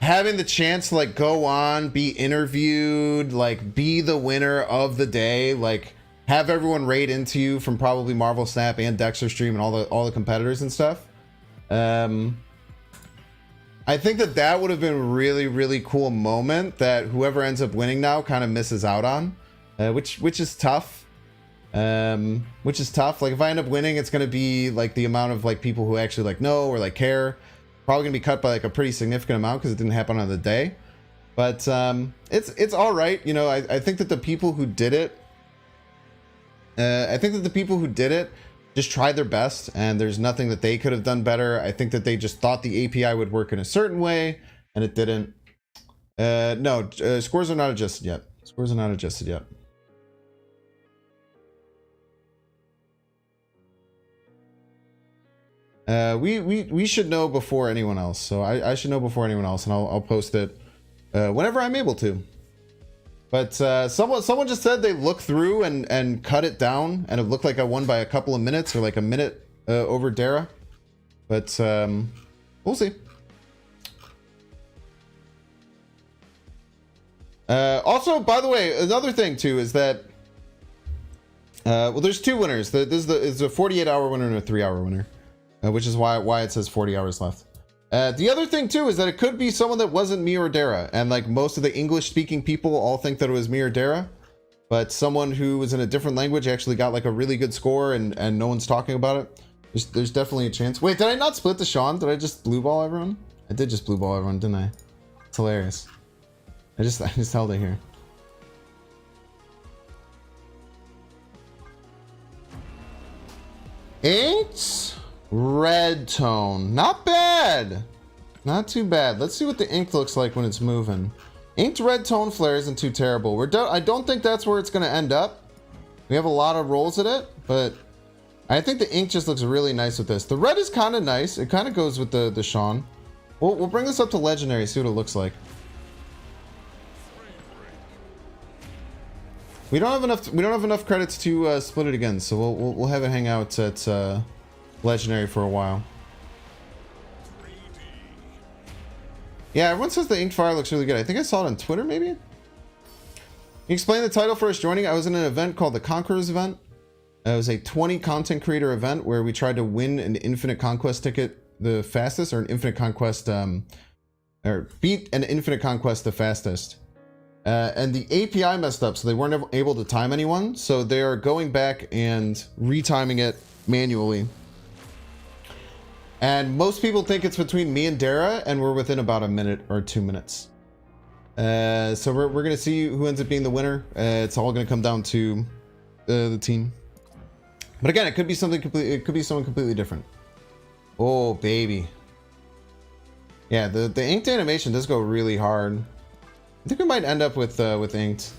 having the chance to like go on, be interviewed, like be the winner of the day, like have everyone raid into you from probably Marvel Snap and Dexter Stream and all the competitors and stuff. I think that would have been a really, really cool moment that whoever ends up winning now kind of misses out on, which is tough. Which is tough. Like if I end up winning, it's going to be like the amount of like people who actually like know or like care. Probably going to be cut by like a pretty significant amount because it didn't happen on the day. But it's all right. You know, I think that the people who did it, just tried their best, and there's nothing that they could have done better. I think that they just thought the API would work in a certain way, and it didn't. No, scores are not adjusted yet. Scores are not adjusted yet. We should know before anyone else, so I should know before anyone else, and I'll post it whenever I'm able to. But someone just said they looked through and cut it down, and it looked like I won by a couple of minutes or like a minute over Dara. But we'll see. Also, by the way, another thing too is that well, there's two winners. This is a 48-hour winner and a 3-hour winner, which is why it says 40 hours left. The other thing too is that it could be someone that wasn't me or Dara, and like most of the English speaking people all think that it was me or Dara, but someone who was in a different language actually got like a really good score and no one's talking about it. There's definitely a chance. Wait, did I not split the Sean? Did I just blue ball everyone? I did just blue ball everyone, didn't I? It's hilarious. I just held it here. Inked red tone, not bad, not too bad. Let's see what the ink looks like when it's moving. Inked red tone flare isn't too terrible. I don't think that's where it's going to end up. We have a lot of rolls at it, but I think the ink just looks really nice with this. The red is kind of nice. It kind of goes with the Sean. We'll bring this up to legendary, see what it looks like. We don't have enough credits to split it again, so we'll have it hang out at legendary for a while. Yeah, everyone says the inked fire looks really good. I think I saw it on Twitter, maybe? Can you explain the title for us joining? I was in an event called the Conquerors event. It was a 20 content creator event where we tried to win an Infinite Conquest ticket the fastest, or an Infinite Conquest, or beat an Infinite Conquest the fastest. And the API messed up, so they weren't able to time anyone. So they are going back and retiming it manually. And most people think it's between me and Dara, and we're within about a minute or 2 minutes. So we're going to see who ends up being the winner. It's all going to come down to the team. But again, it could be something completely. It could be someone completely different. Oh baby. Yeah, the inked animation does go really hard. I think we might end up with inked.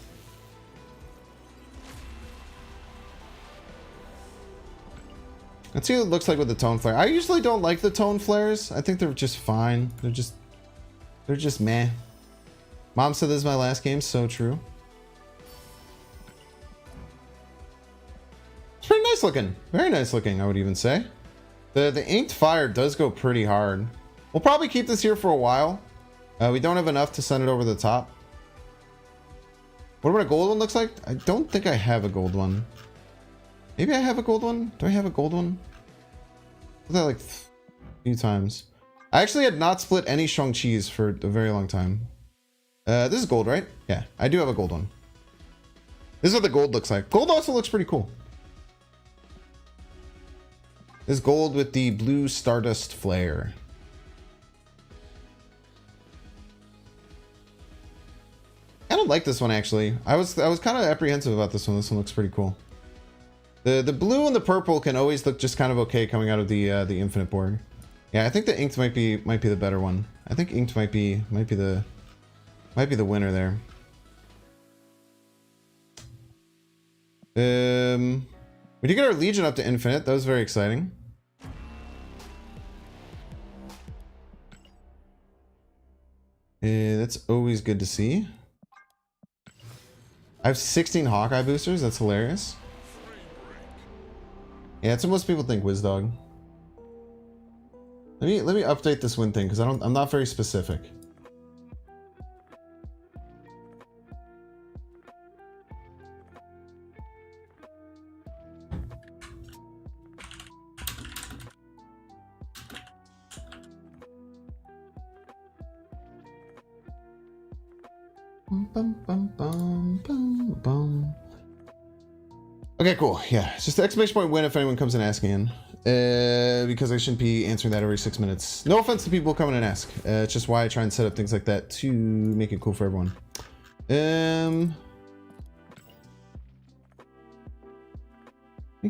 Let's see what it looks like with the tone flare. I usually don't like the tone flares. I think they're just fine. They're just meh. Mom said this is my last game. So true. It's pretty nice looking. Very nice looking, I would even say. The inked fire does go pretty hard. We'll probably keep this here for a while. We don't have enough to send it over the top. What about a gold one looks like? I don't think I have a gold one. Maybe I have a gold one? Do I have a gold one? I that like a few times. I actually had not split any Shang-Chi's for a very long time. This is gold, right? Yeah, I do have a gold one. This is what the gold looks like. Gold also looks pretty cool. This is gold with the blue Stardust flare. I don't like this one actually. I was kind of apprehensive about this one. This one looks pretty cool. The blue and the purple can always look just kind of okay coming out of the infinite board. Yeah, I think the inked might be the better one. I think inked might be the winner there. We did get our Legion up to infinite. That was very exciting. That's always good to see. I have 16 Hawkeye boosters. That's hilarious. Yeah, that's what most people think, WizDog. Let me update this win thing because I'm not very specific. Okay, cool. Yeah, it's just the exclamation point win if anyone comes in asking in. Because I shouldn't be answering that every 6 minutes. No offense to people coming and ask. It's just why I try and set up things like that to make it cool for everyone. Any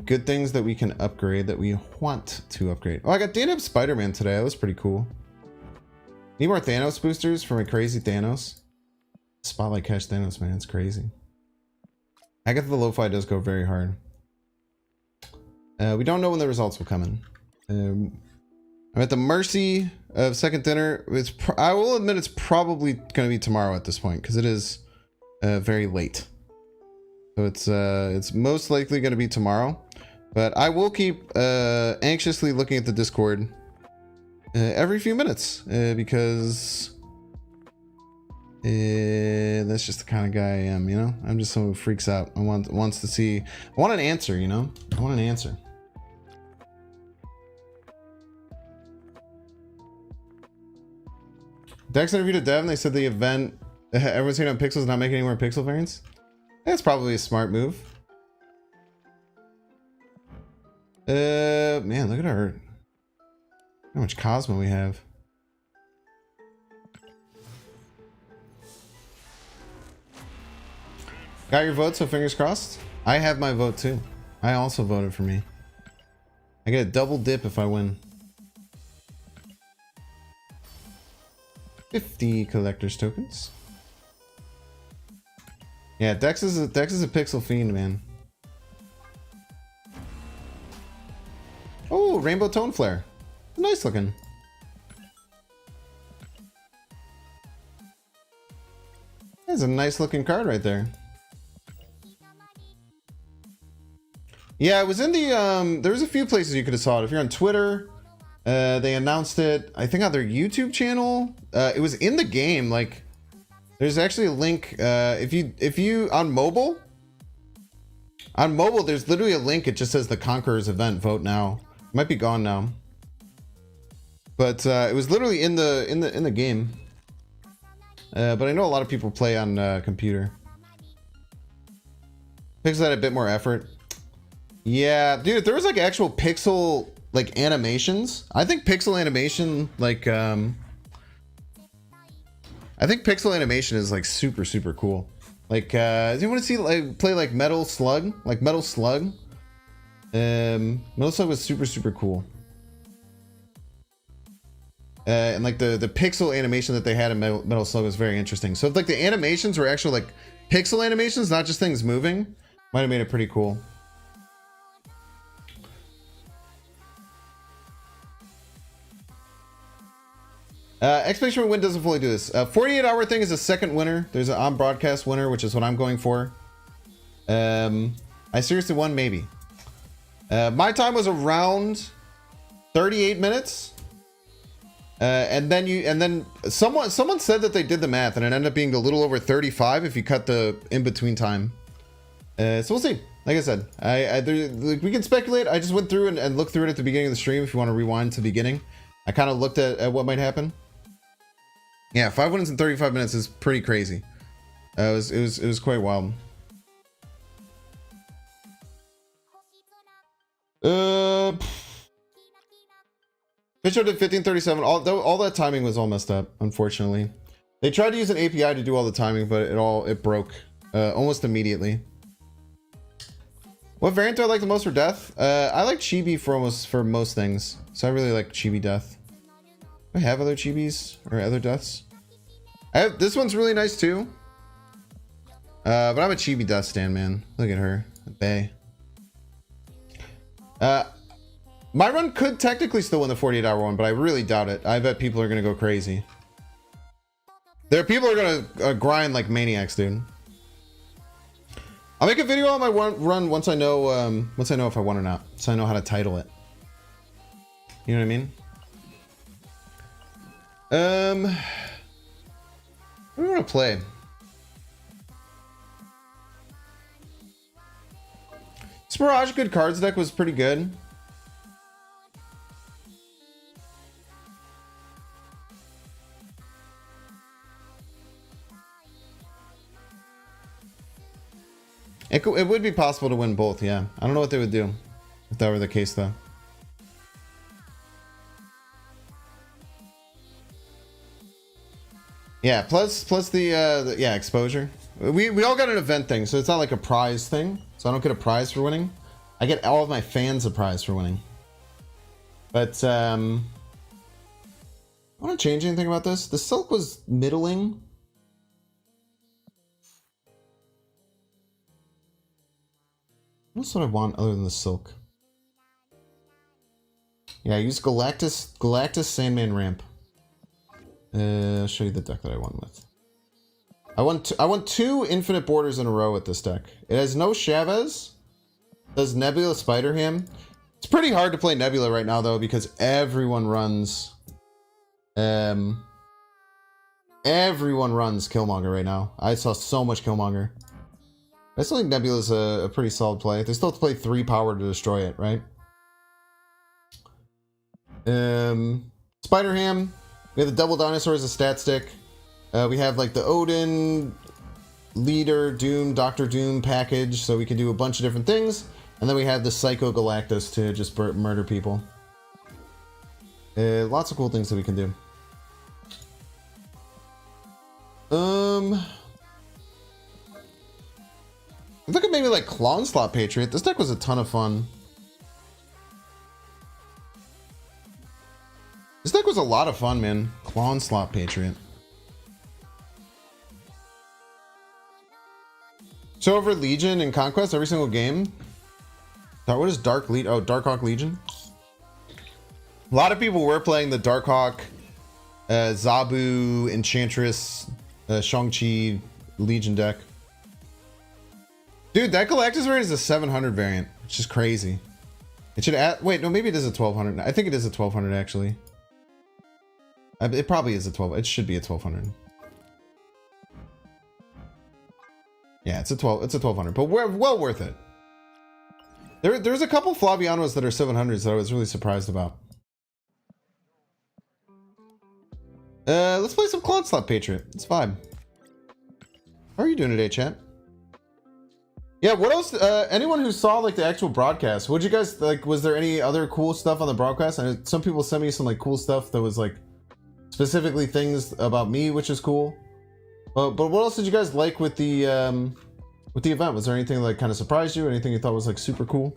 good things that we can upgrade that we want to upgrade? Oh, I got Dana Spider-Man today. That was pretty cool. Need more Thanos boosters for my crazy Thanos. Spotlight Cash Thanos, man. It's crazy. Agatha the Lo-Fi does go very hard. We don't know when the results will come in. I'm at the mercy of second dinner. I will admit it's probably going to be tomorrow at this point because it is very late. So it's most likely going to be tomorrow. But I will keep anxiously looking at the Discord every few minutes because that's just the kind of guy I am, you know? I'm just someone who freaks out. I wants to see. I want an answer, you know? I want an answer. Dex interviewed a dev and they said the event, everyone's here on pixels, not making any more pixel variants. That's probably a smart move. Man, look at how much Cosmo we have. Got your vote, so fingers crossed. I have my vote too. I also voted for me. I get a double dip if I win. 50 collector's tokens. Yeah, Dex is a pixel fiend, man. Oh, rainbow tone flare. Nice looking. That's a nice looking card right there. Yeah, it was in the there was a few places you could have saw it. If you're on Twitter, they announced it, I think on their YouTube channel. It was in the game. Like, there's actually a link. If you on mobile, there's literally a link. It just says the Conquerors event. Vote now. It might be gone now, but it was literally in the game. But I know a lot of people play on computer. Pixel had a bit more effort. Yeah, dude, if there was like actual pixel like animations, I think pixel animation like I think pixel animation is like super cool. Like do you want to see like play like Metal Slug? Like Metal Slug? Metal Slug was super cool. And like the pixel animation that they had in Metal Slug was very interesting. So if like the animations were actual like pixel animations, not just things moving, might have made it pretty cool. Expectation win doesn't fully do this. 48-hour thing is a second winner. There's an on-broadcast winner, which is what I'm going for. I seriously won, maybe. My time was around 38 minutes. And then someone said that they did the math, and it ended up being a little over 35 if you cut the in-between time. So we'll see. Like I said, we can speculate. I just went through and looked through it at the beginning of the stream. If you want to rewind to the beginning, I kind of looked at what might happen. Yeah, 5 wins in 35 minutes is pretty crazy. It was quite wild. Pitcher did 15:37. All that timing was all messed up, unfortunately. They tried to use an API to do all the timing, but it broke almost immediately. What variant do I like the most for death? I like Chibi for most things, so I really like Chibi death. Do I have other Chibis or other deaths? This one's really nice too. But I'm a Chibi death stan, man. Look at her, Bay. My run could technically still win the 48-hour one, but I really doubt it. I bet people are gonna go crazy. There are people who are gonna grind like maniacs, dude. I'll make a video on my run once I know if I won or not, so I know how to title it. You know what I mean? What do we want to play? This Mirage Good Cards deck was pretty good. It would be possible to win both, yeah. I don't know what they would do if that were the case, though. Yeah, plus the yeah, exposure. We all got an event thing, so it's not like a prize thing. So I don't get a prize for winning. I get all of my fans a prize for winning. But I want to change anything about this. The silk was middling. What else would I want other than the silk? Yeah, I use Galactus Sandman Ramp. I'll show you the deck that I won with. I won 2 infinite borders in a row with this deck. It has no Chavez. Does Nebula Spider Ham. It's pretty hard to play Nebula right now though because everyone runs Killmonger right now. I saw so much Killmonger. I still think Nebula's a pretty solid play. They still have to play 3 power to destroy it, right? Spider Ham. We have the double dinosaur as a stat stick. We have like the Odin, Leader, Doom, Doctor Doom package, so we can do a bunch of different things. And then we have the Psycho Galactus to just murder people. Lots of cool things that we can do. Look at maybe like Clone Slot Patriot. This deck was a ton of fun. This deck was a lot of fun, man. Clone Slot Patriot. So over Legion and Conquest every single game. What is Dark Legion? Oh, Darkhawk Legion. A lot of people were playing the Darkhawk, Zabu, Enchantress, Shang-Chi Legion deck. Dude, that Galactus variant is a 700 variant, which is crazy. It should add. Wait, no, maybe it is a 1200. I think it is a 1200 actually. It probably is a 12. It should be a 1200. Yeah, it's a 1200, but we're well worth it. There's a couple Flavianos that are 700s that I was really surprised about. Let's play some Clone Slot Patriot. It's fine. How are you doing today, chat? Yeah, what else? Anyone who saw like the actual broadcast, what'd you guys like? Was there any other cool stuff on the broadcast? And some people sent me some like cool stuff that was like specifically things about me, which is cool. But what else did you guys like with the event? Was there anything that like kind of surprised you? Anything you thought was like super cool?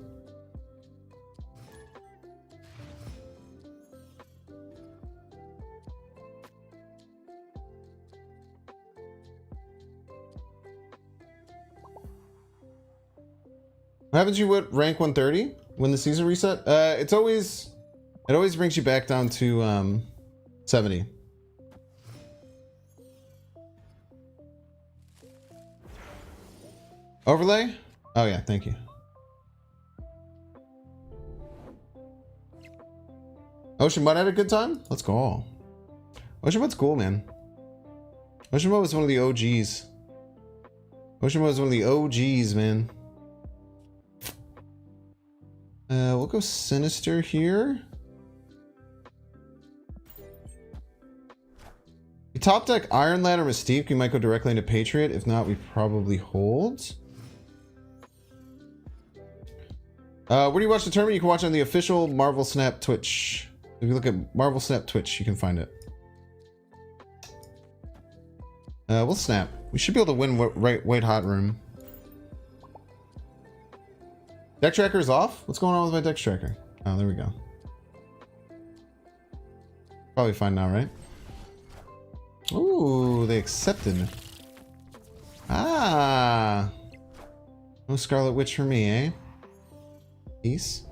What happens you would rank 130 when the season reset? It always brings you back down to 70. Overlay? Oh yeah, thank you. Ocean Mud had a good time? Let's go. Ocean Mud's cool, man. Ocean Mud was one of the OGs. Ocean Mud was one of the OGs, man. We'll go Sinister here. You top deck Iron Lad or Mystique, you might go directly into Patriot. If not, we probably hold. Where do you watch the tournament? You can watch on the official Marvel Snap Twitch. If you look at Marvel Snap Twitch, you can find it. We'll snap. We should be able to win White Hot Room. Deck tracker is off? What's going on with my deck tracker? Oh, there we go. Probably fine now, right? Ooh, they accepted. Ah. No Scarlet Witch for me, eh? Peace.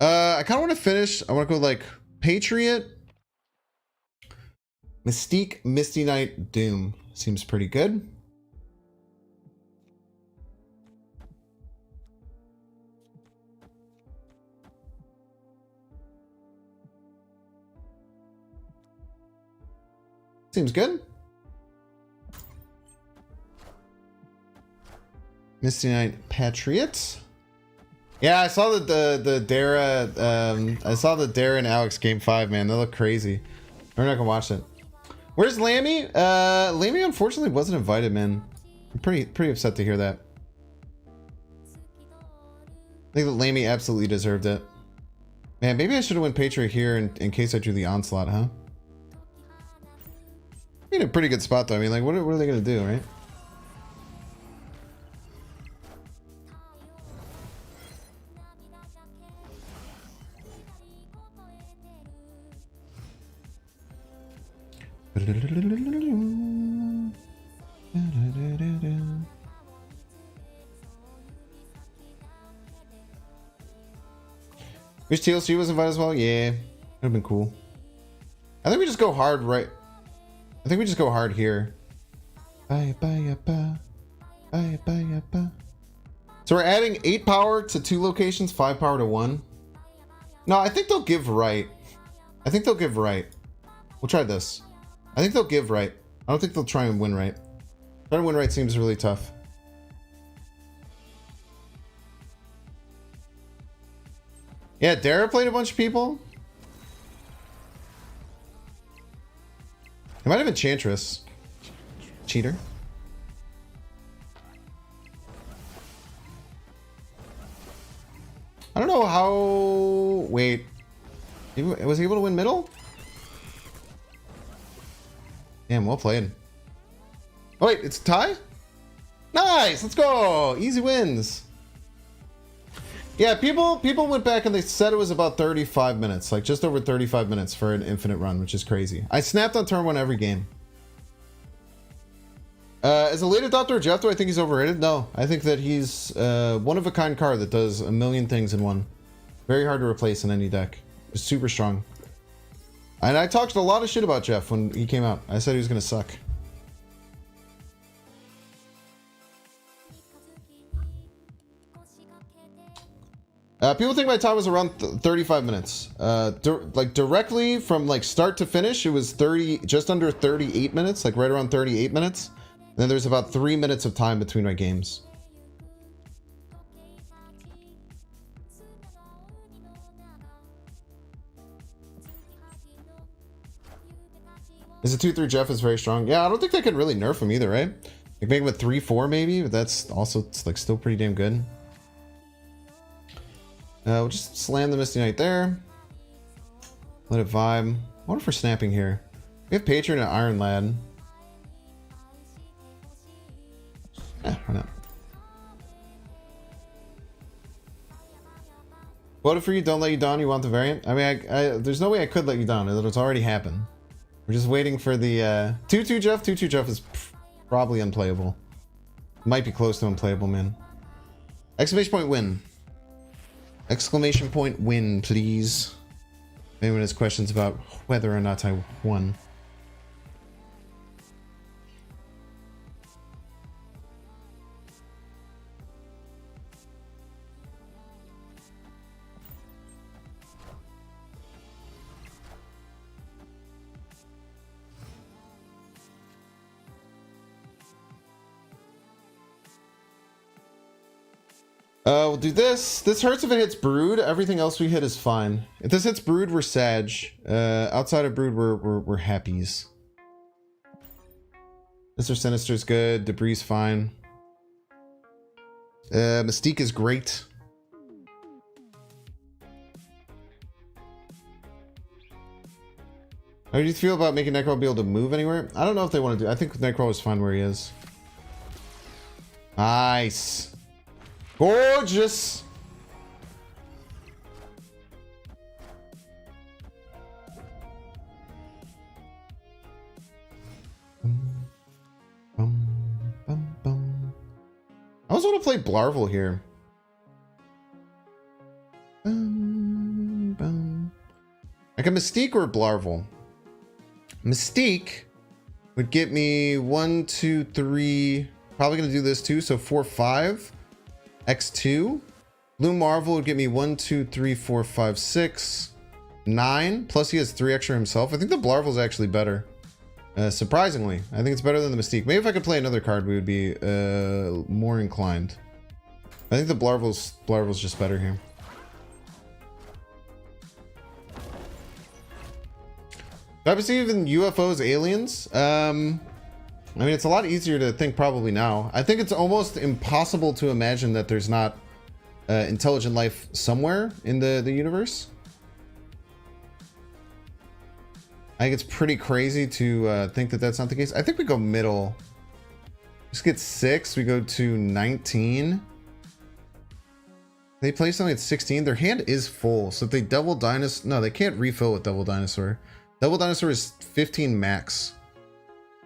I kind of want to finish. I want to go like Patriot, Mystique, Misty Knight, Doom. Seems pretty good. Seems good. Misty Knight, Patriot. Yeah, I saw the Dara. I saw the Dara and Alex game 5. Man, they look crazy. We're not gonna watch it. Where's Lammy? Lammy unfortunately wasn't invited, man. I'm pretty upset to hear that. I think that Lammy absolutely deserved it. Man, maybe I should have went Patriot here in case I drew the onslaught, huh? In a pretty good spot though. I mean, like, what are they gonna do, right? Wish TLC was invited as well? Yeah, would have been cool. I think we just go hard right. I think we just go hard here. So we're adding 8 power to 2 locations, 5 power to 1. No, I think they'll give right. I think they'll give right. We'll try this. I think they'll give right. I don't think they'll try and win right. Trying to win right seems really tough. Yeah, Dara played a bunch of people. It might have been Enchantress. Cheater. I don't know how... Wait. Was he able to win middle? Damn, well played. Oh wait, it's a tie? Nice! Let's go! Easy wins. Yeah, people went back and they said it was about 35 minutes. Like just over 35 minutes for an infinite run, which is crazy. I snapped on turn 1 every game. As a late adopter of Jeff, do I think he's overrated? No. I think that he's one of a kind card that does a million things in one. Very hard to replace in any deck. Just super strong. And I talked a lot of shit about Jeff when he came out. I said he was going to suck. People think my time was around 35 minutes. Like directly from like start to finish, it was just under 38 minutes, like right around 38 minutes. And then there's about 3 minutes of time between my games. Is a 2-3 Jeff is very strong. Yeah, I don't think they could really nerf him either, right? Like make him a 3-4 maybe, but that's also like still pretty damn good. We'll just slam the Misty Knight there. Let it vibe. What if we're snapping here? We have Patriot and Iron Lad. Yeah, why not? Voted for you, don't let you down. You want the variant? I mean, there's no way I could let you down. It's already happened. We're just waiting for the 2-2 Jeff. 2-2 Jeff is probably unplayable. Might be close to unplayable, man. Exclamation point win. Exclamation point win, please. anyone has questions about whether or not I won. We'll do this. This hurts if it hits Brood. Everything else we hit is fine. If this hits Brood, we're Sag. Outside of Brood, we're Happies. Mr. Sinister's good. Debris fine. Mystique is great. How do you feel about making Necro be able to move anywhere? I don't know if they want to do. I think Necro is fine where he is. Nice. Gorgeous. I also want to play Blarvel here. Like a Mystique or a Blarvel. Mystique would get me 1, 2, 3. Probably gonna do this too. So 4, 5. X2. Blue Marvel would get me 1, 2, 3, 4, 5, 6, 9. Plus he has 3 extra himself. I think the Blarvel is actually better. Surprisingly, I think it's better than the Mystique. Maybe if I could play another card, we would be more inclined. I think the Blarvel's just better here. Do I perceive in UFOs aliens? I mean, it's a lot easier to think probably now. I think it's almost impossible to imagine that there's not intelligent life somewhere in the universe. I think it's pretty crazy to think that that's not the case. I think we go middle. Just get 6. We go to 19. They play something at 16. Their hand is full. So if they double dinosaur... No, they can't refill with double dinosaur. Double dinosaur is 15 max.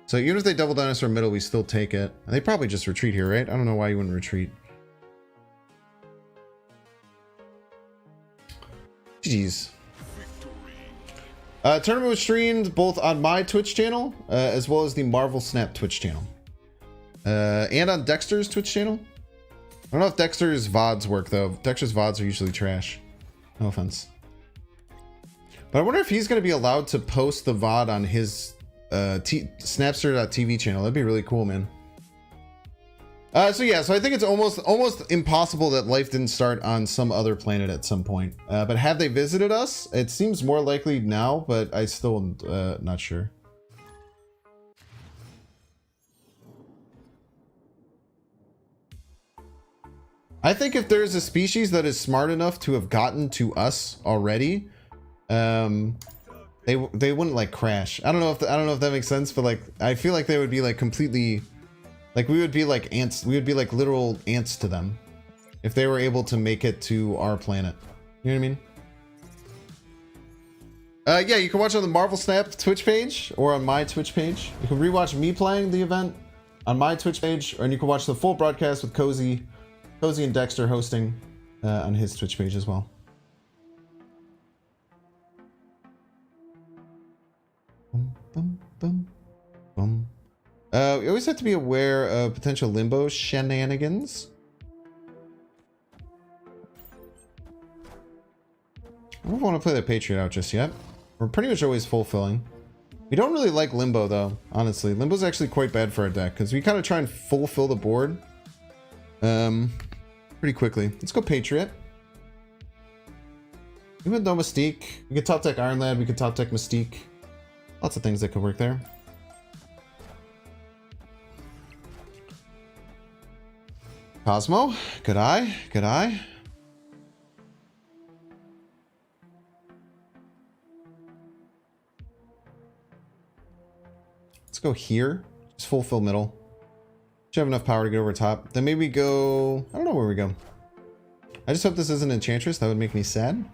So even if they double dinosaur middle, we still take it. And they probably just retreat here, right? I don't know why you wouldn't retreat. GG's. Tournament was streamed both on my Twitch channel, as well as the Marvel Snap Twitch channel. And on Dexter's Twitch channel. I don't know if Dexter's VODs work, though. Dexter's VODs are usually trash. No offense. But I wonder if he's going to be allowed to post the VOD on his... Snapster.tv channel. That'd be really cool, man. So yeah, so I think it's almost impossible that life didn't start on some other planet at some point. But have they visited us? It seems more likely now, but I still not sure. I think if there's a species that is smart enough to have gotten to us already, they wouldn't like crash. I don't know if that makes sense, but like I feel like they would be like completely, like we would be like ants. We would be like literal ants to them if they were able to make it to our planet. You know what I mean? Yeah, you can watch on the Marvel Snap Twitch page or on my Twitch page. You can rewatch me playing the event on my Twitch page, and you can watch the full broadcast with Cozy and Dexter hosting on his Twitch page as well. Boom, boom, boom. We always have to be aware of potential limbo shenanigans. I don't want to play the Patriot out just yet. We're pretty much always fulfilling. We don't really like Limbo though, honestly. Limbo's actually quite bad for our deck because we kind of try and fulfill the board pretty quickly. Let's go Patriot. Even though Mystique, we could top deck Iron Lad, we could top deck Mystique. Lots of things that could work there. Cosmo, good eye, good eye. Let's go here. Just fulfill middle. Should have enough power to get over top. Then maybe go... I don't know where we go. I just hope this isn't Enchantress. That would make me sad.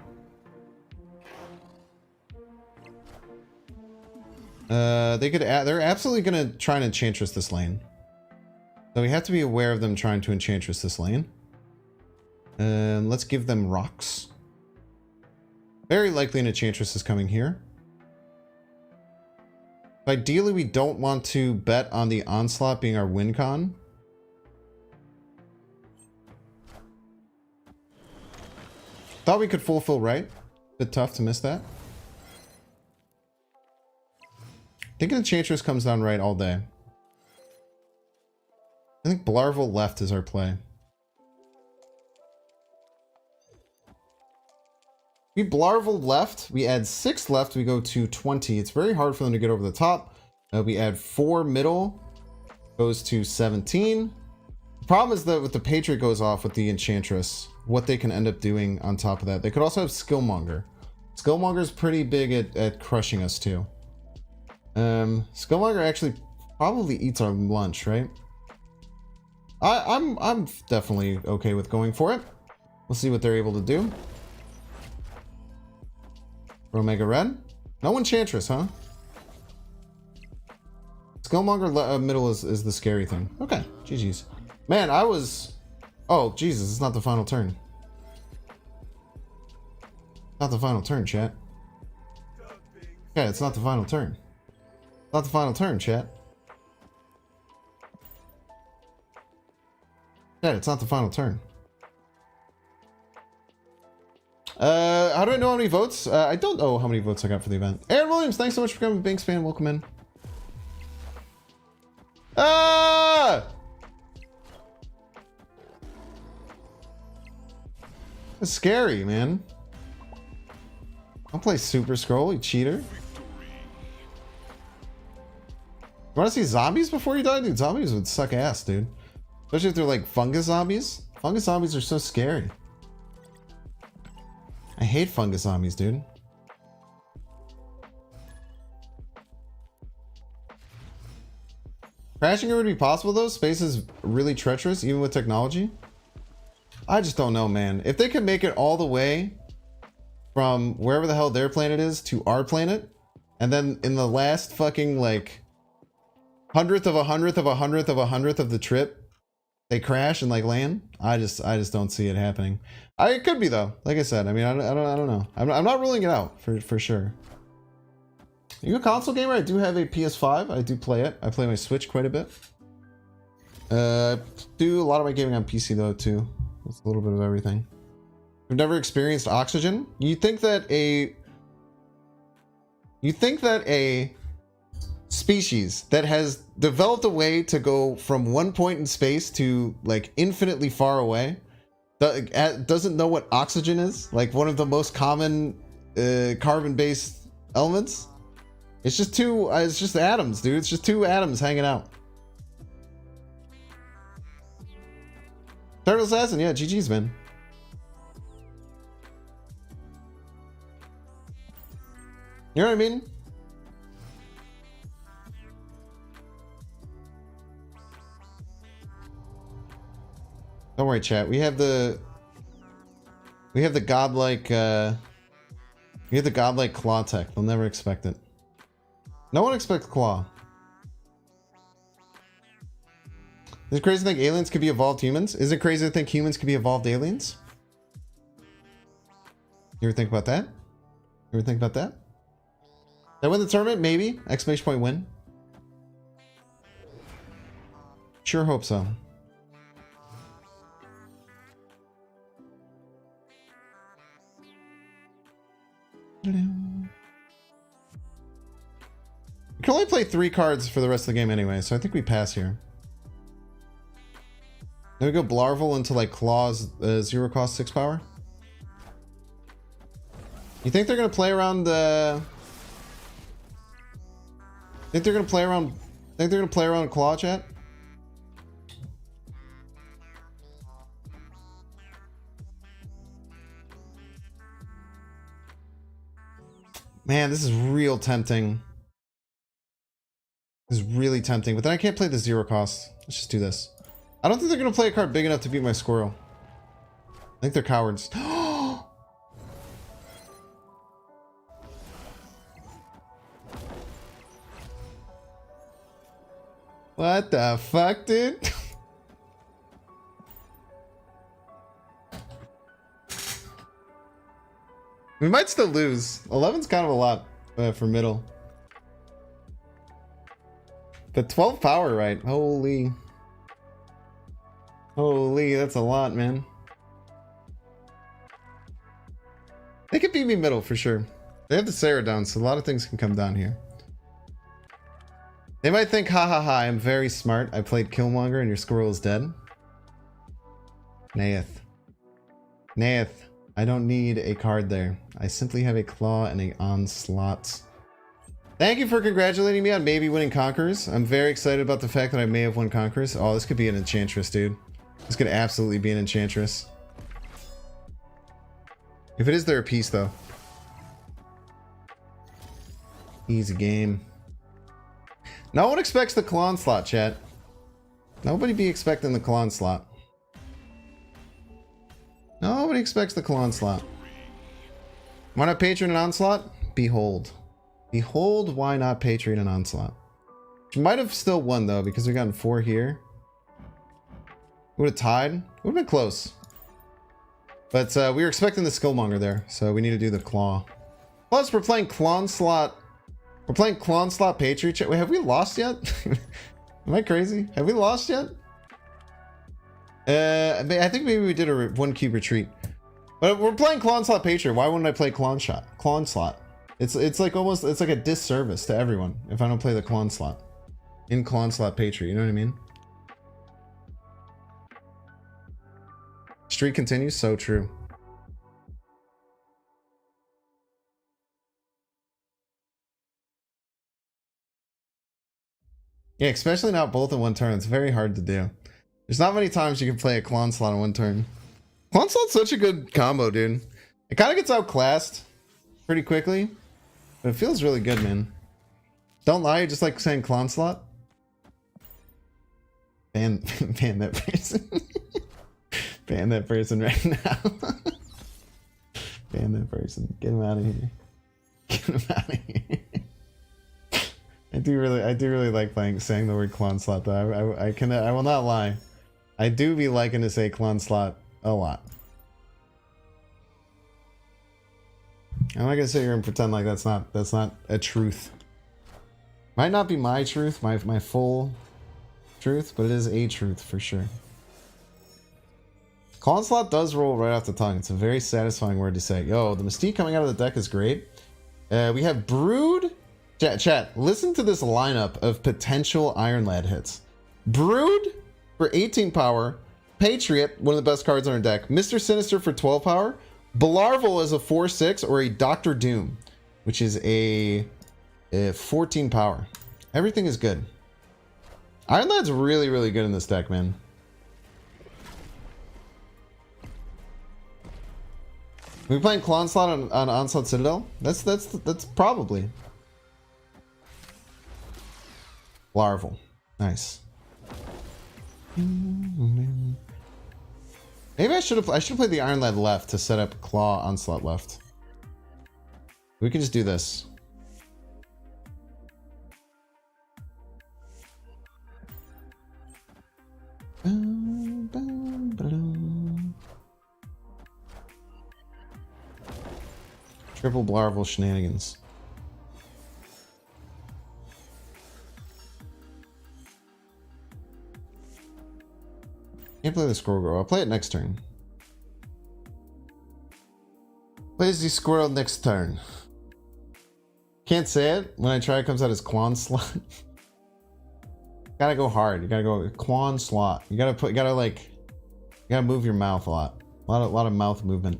They could... They're absolutely going to try and Enchantress this lane. So we have to be aware of them trying to Enchantress this lane. Let's give them rocks. Very likely an Enchantress is coming here. Ideally, we don't want to bet on the Onslaught being our win con. Thought we could fulfill right. Bit tough to miss that. I think Enchantress comes down right all day. I think Blarvel left is our play. We Blarvel left, we add 6 left, we go to 20. It's very hard for them to get over the top. We add 4 middle, goes to 17. The problem is that with the Patriot goes off with the Enchantress, what they can end up doing on top of that. They could also have Skillmonger. Skillmonger's pretty big at crushing us too. Skillmonger actually probably eats our lunch, right? I'm definitely okay with going for it. We'll see what they're able to do. Omega Red? No Enchantress, huh? Skillmonger middle is the scary thing. Okay, GG's. Man, I was... Oh, Jesus, it's not the final turn. Not the final turn, chat. Okay, it's not the final turn. Not the final turn, chat. Yeah, it's not the final turn. How do I know how many votes? I don't know how many votes I got for the event. Aaron Williams, thanks so much for coming. Banks fan, welcome in. Ah! That's scary, man. I'll play Super Scroll, you cheater. You want to see zombies before you die? Dude, zombies would suck ass, dude. Especially if they're like fungus zombies. Fungus zombies are so scary. I hate fungus zombies, dude. Crashing it would be possible though. Space is really treacherous, even with technology. I just don't know, man. If they could make it all the way from wherever the hell their planet is to our planet, and then in the last fucking like 100th of a 100th of a 100th of a 100th of the trip, they crash and like land. I just don't see it happening. It could be though. Like I said, I mean, I don't know. I'm not ruling it out for sure. Are you a console gamer? I do have a PS5. I do play it. I play my Switch quite a bit. Do a lot of my gaming on PC though too. It's a little bit of everything. I've never experienced oxygen. You think that a species that has developed a way to go from one point in space to like infinitely far away doesn't know what oxygen is? Like one of the most common carbon-based elements? It's just it's just atoms, dude. It's just 2 atoms hanging out. Turtle Assassin, yeah, GG's, man. You know what I mean? Don't worry, chat. We have the godlike claw tech. They'll never expect it. No one expects claw. Is it crazy to think aliens could be evolved humans? Is it crazy to think humans could be evolved aliens? You ever think about that? You ever think about that? Did I win the tournament? Maybe. Exclamation point win. Sure hope so. You can only play 3 cards for the rest of the game anyway, so I think we pass here. Then we go Blarvel into like Claw's 0 cost 6 power. You think they're gonna play around think they're gonna play around Claw, chat? Man, this is real tempting. This is really tempting, but then I can't play the 0 cost. Let's just do this. I don't think they're gonna play a card big enough to beat my squirrel. I think they're cowards. What the fuck, dude? We might still lose. 11's kind of a lot for middle. But 12 power, right? Holy. Holy, that's a lot, man. They could beat me middle for sure. They have the Sarah down, so a lot of things can come down here. They might think, ha ha ha, I'm very smart. I played Killmonger and your squirrel is dead. Nayeth. Nayeth, I don't need a card there. I simply have a claw and a onslaught. Thank you for congratulating me on maybe winning Conquerors. I'm very excited about the fact that I may have won Conquerors. Oh, this could be an Enchantress, dude. This could absolutely be an Enchantress. If it is, they're a piece, though. Easy game. No one expects the Kalon slot, chat. Nobody be expecting the Kalon slot. Nobody expects the Kalon slot. Why not Patreon and Onslaught? Behold. Behold, why not Patreon and Onslaught? Which might have still won, though, because we gotten 4 here. Would have tied. Would have been close. But we were expecting the Skillmonger there, so we need to do the Claw. Plus, we're playing Klon Slot. We're playing Klon Slot Patriot. Wait, have we lost yet? Am I crazy? Have we lost yet? I think maybe we did a 1-cube retreat. But we're playing Klon Slot Patriot. Why wouldn't I play Klon Slot? It's like almost, it's like a disservice to everyone if I don't play the Klon Slot. In Klon Slot Patriot, you know what I mean? Streak continues, so true. Yeah, especially not both in one turn. It's very hard to do. There's not many times you can play a Klon Slot in one turn. Klon Slot's such a good combo, dude. It kind of gets outclassed pretty quickly, but it feels really good, man. Don't lie, you just like saying Klon Slot. Ban that person. Ban that person right now. Ban that person. Get him out of here. Get him out of here. I do really like saying the word Klon Slot though. I will not lie. I do be liking to say Klon Slot a lot. I'm not gonna sit here and pretend like that's not a truth. Might not be my truth, my full truth, but it is a truth for sure. Klon Slot does roll right off the tongue. It's a very satisfying word to say. Yo, the Mystique coming out of the deck is great. We have Brood. Chat, listen to this lineup of potential Iron Lad hits. Brood for 18 power. Patriot, one of the best cards on our deck. Mr. Sinister for 12 power. Belarval as a 4/6 or a Doctor Doom, which is a 14 power. Everything is good. Iron Lad's really, really good in this deck, man. Are we playing Klon Slot on Onslaught Citadel? That's probably. Larval. Nice. Maybe I should have played the Iron Lad left to set up Claw Onslaught left. We can just do this. Triple Blarval shenanigans. Can't play the Squirrel Girl. I'll play it next turn. Plays the Squirrel next turn. Can't say it. When I try, it comes out as Quan Slot. Gotta go hard. You gotta go Quan Slot. You gotta move your mouth a lot. A lot of mouth movement.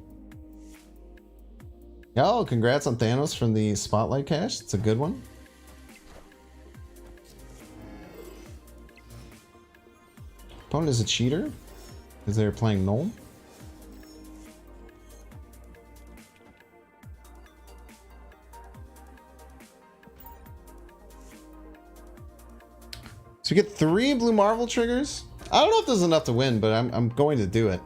Yo, congrats on Thanos from the Spotlight cache. It's a good one. Opponent is a cheater because they're playing Null. So we get 3 Blue Marvel triggers. I don't know if this is enough to win, but I'm going to do it.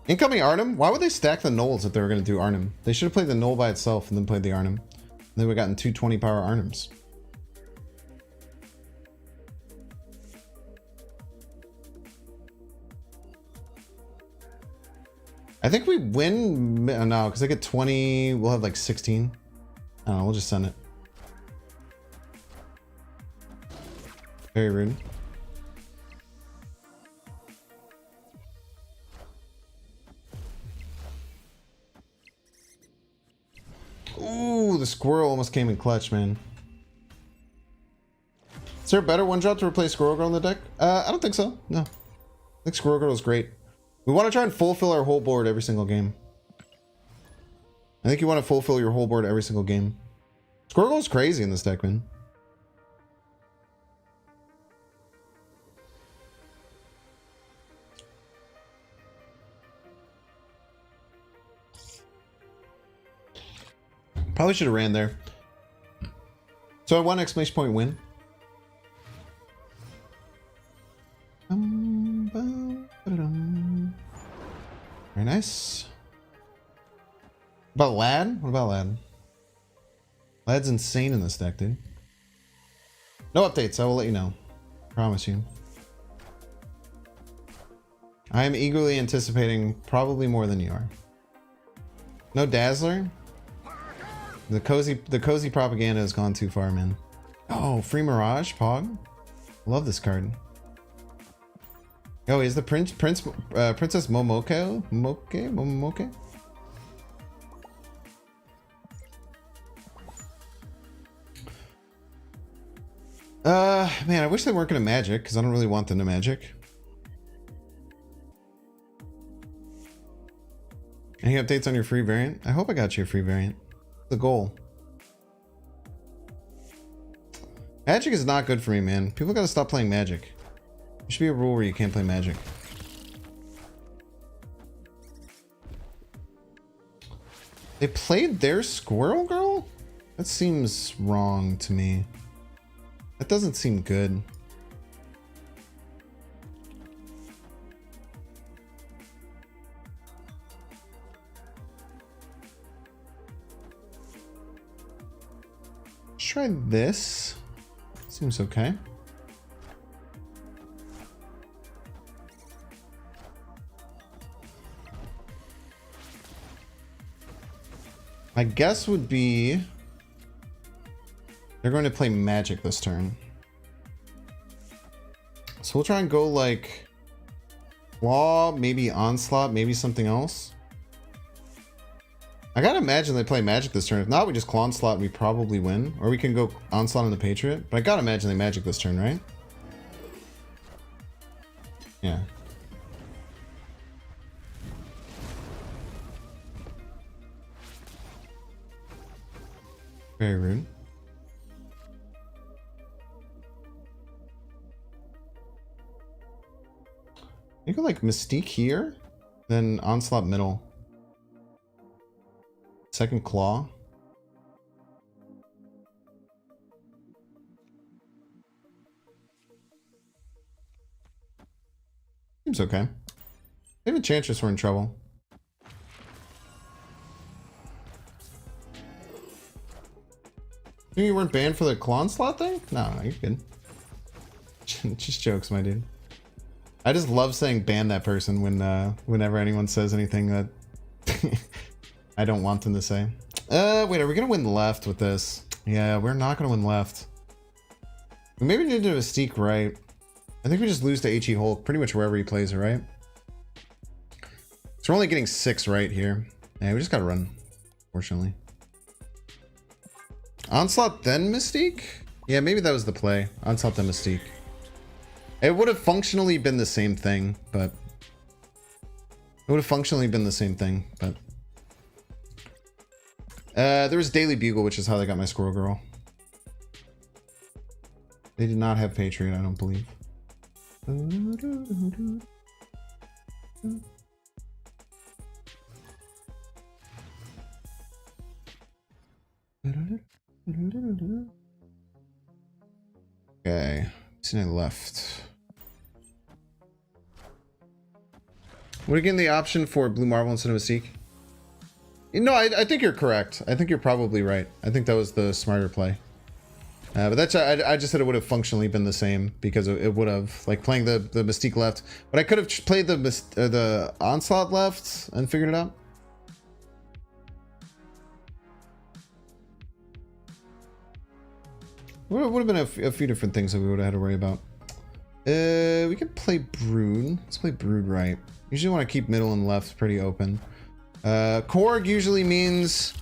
Incoming Arnhem? Why would they stack the Nulls if they were going to do Arnhem? They should have played the Null by itself and then played the Arnhem. And then we gotten 2 20 power Arnhems. I think we win. No, because I get 20. We'll have like 16. I don't know. We'll just send it. Very rude. Ooh, the squirrel almost came in clutch, man. Is there a better one drop to replace Squirrel Girl in the deck? I don't think so. No. I think Squirrel Girl is great. We want to try and fulfill our whole board every single game. I think you want to fulfill your whole board every single game. Squirrel Girl is crazy in this deck, man. Probably should have ran there. So I won exclamation point win. Very nice. About Lad? What about Lad? Lad's insane in this deck, dude. No updates, I will let you know. Promise you. I am eagerly anticipating probably more than you are. No Dazzler? The cozy propaganda has gone too far, man. Oh, free Mirage, Pog. Love this card. Oh, is the Princess Momoke? Momoke? Man, I wish they weren't gonna Magic, because I don't really want them to Magic. Any updates on your free variant? I hope I got you a free variant. The goal. Magic is not good for me, man. People gotta stop playing Magic. There should be a rule where you can't play Magic. They played their Squirrel Girl? That seems wrong to me. That doesn't seem good. Let's try this. Seems okay. My guess would be they're going to play Magic this turn. So we'll try and go like Claw, maybe Onslaught, maybe something else. I gotta imagine they play Magic this turn. If not, we just Claw Onslaught and we probably win. Or we can go Onslaught on the Patriot. But I gotta imagine they Magic this turn, right? Yeah. Very rude. You go like Mystique here, then Onslaught middle. Second Claw. Seems okay. Maybe Enchantress were in trouble. You weren't banned for the Claw Onslaught thing? No, you're good. Just jokes, my dude. I just love saying ban that person when whenever anyone says anything that I don't want them to say. Wait, are we gonna win left with this? Yeah, we're not gonna win left. We maybe need to do a Mystique right. I think we just lose to HE Hulk pretty much wherever he plays it, right? So we're only getting 6 right here. Yeah, we just gotta run, fortunately. Onslaught then Mystique? Yeah, maybe that was the play. Onslaught then Mystique. It would have functionally been the same thing, but... It would have functionally been the same thing, but... there was Daily Bugle, which is how they got my Squirrel Girl. They did not have Patriot, I don't believe. Okay, see left. What are you getting the option for Blue Marvel instead of Mystique? No, I think you're correct. I think you're probably right. I think that was the smarter play. But that's I just said it would have functionally been the same because it would have like playing the Mystique left, but I could have played the Onslaught left and figured it out. Would have been a few different things that we would have had to worry about. We could play Brood. Let's play Brood right. Usually want to keep middle and left pretty open. Korg usually means...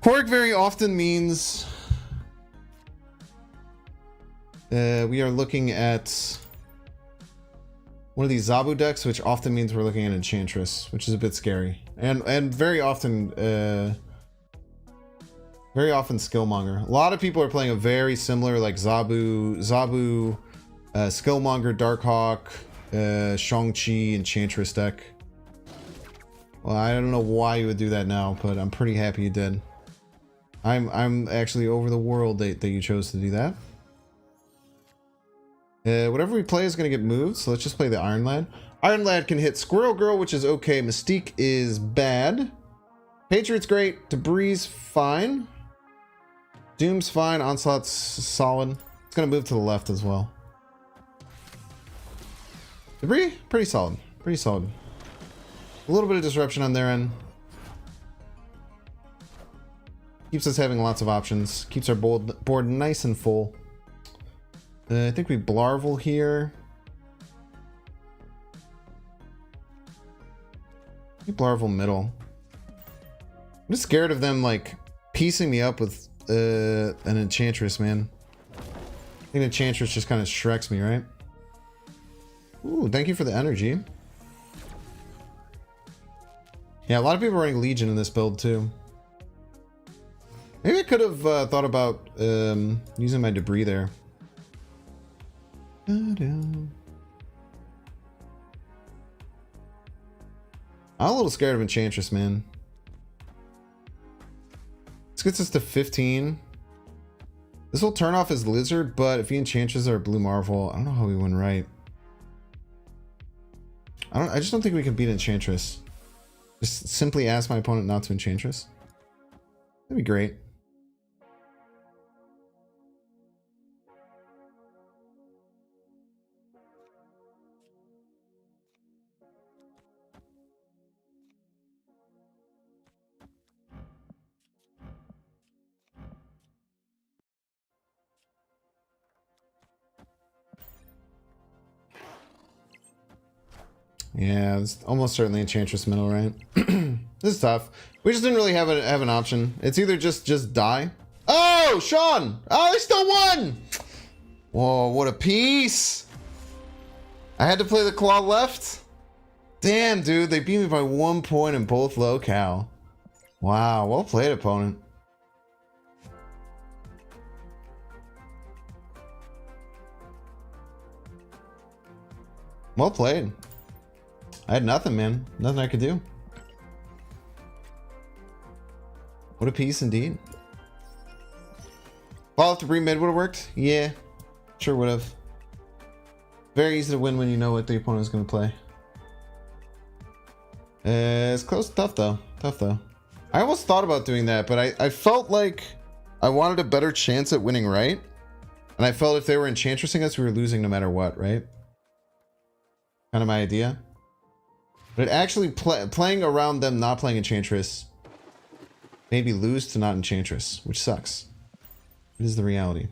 Korg very often means... we are looking at one of these Zabu decks, which often means we're looking at Enchantress, which is a bit scary. And very often Skillmonger. A lot of people are playing a very similar like Zabu, Skillmonger, Darkhawk, Shang-Chi, Enchantress deck. Well, I don't know why you would do that now, but I'm pretty happy you did. I'm actually over the world that you chose to do that. Whatever we play is going to get moved, so let's just play the Iron Lad. Iron Lad can hit Squirrel Girl, which is okay. Mystique is bad. Patriot's great. Debris fine. Doom's fine. Onslaught's solid. It's going to move to the left as well. Debris, pretty solid. Pretty solid. A little bit of disruption on their end. Keeps us having lots of options. Keeps our board nice and full. I think we Blarvel here. Blarvel middle. I'm just scared of them like piecing me up with an Enchantress, man. I think Enchantress just kind of shreks me, right? Ooh, thank you for the energy. Yeah, a lot of people are running Legion in this build too. Maybe I could have thought about using my Debris there. I'm a little scared of Enchantress, man. This gets us to 15. This will turn off his Lizard, but if he Enchantress our Blue Marvel, I don't know how we win right. I just don't think we can beat Enchantress. Just simply ask my opponent not to Enchantress. That'd be great. Yeah, it's almost certainly Enchantress middle, right? This is tough. We just didn't really have an option. It's either just die. Oh, Sean! Oh, they still won! Whoa, what a piece! I had to play the claw left? Damn, dude, they beat me by 1 point in both locale. Wow, well played, opponent. Well played. I had nothing, man. Nothing I could do. What a piece indeed. Fall off Debris mid would have worked? Yeah. Sure would have. Very easy to win when you know what the opponent is going to play. It's close. Tough though. Tough though. I almost thought about doing that, but I felt like I wanted a better chance at winning right. And I felt if they were Enchantressing us, we were losing no matter what, right? Kind of my idea. But actually playing around them not playing Enchantress maybe lose to not Enchantress, which sucks. It is the reality.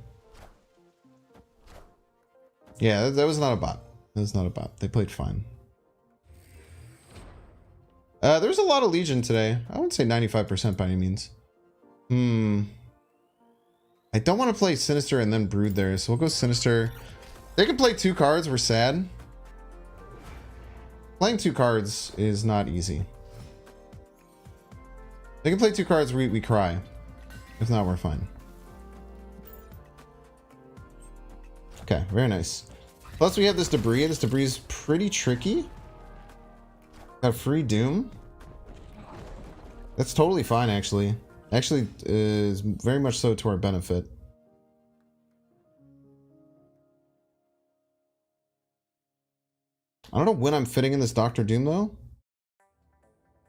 Yeah, that was not a bot. That was not a bot. They played fine. There's a lot of Legion today. I wouldn't say 95% by any means. I don't want to play Sinister and then Brood there, so we'll go Sinister. They can play 2 cards. We're sad. Playing 2 cards is not easy. They can play 2 cards, we cry. If not, we're fine. Okay, very nice. Plus we have this Debris. This Debris is pretty tricky. Got free Doom. That's totally fine, actually. Actually, is very much so to our benefit. I don't know when I'm fitting in this Dr. Doom, though.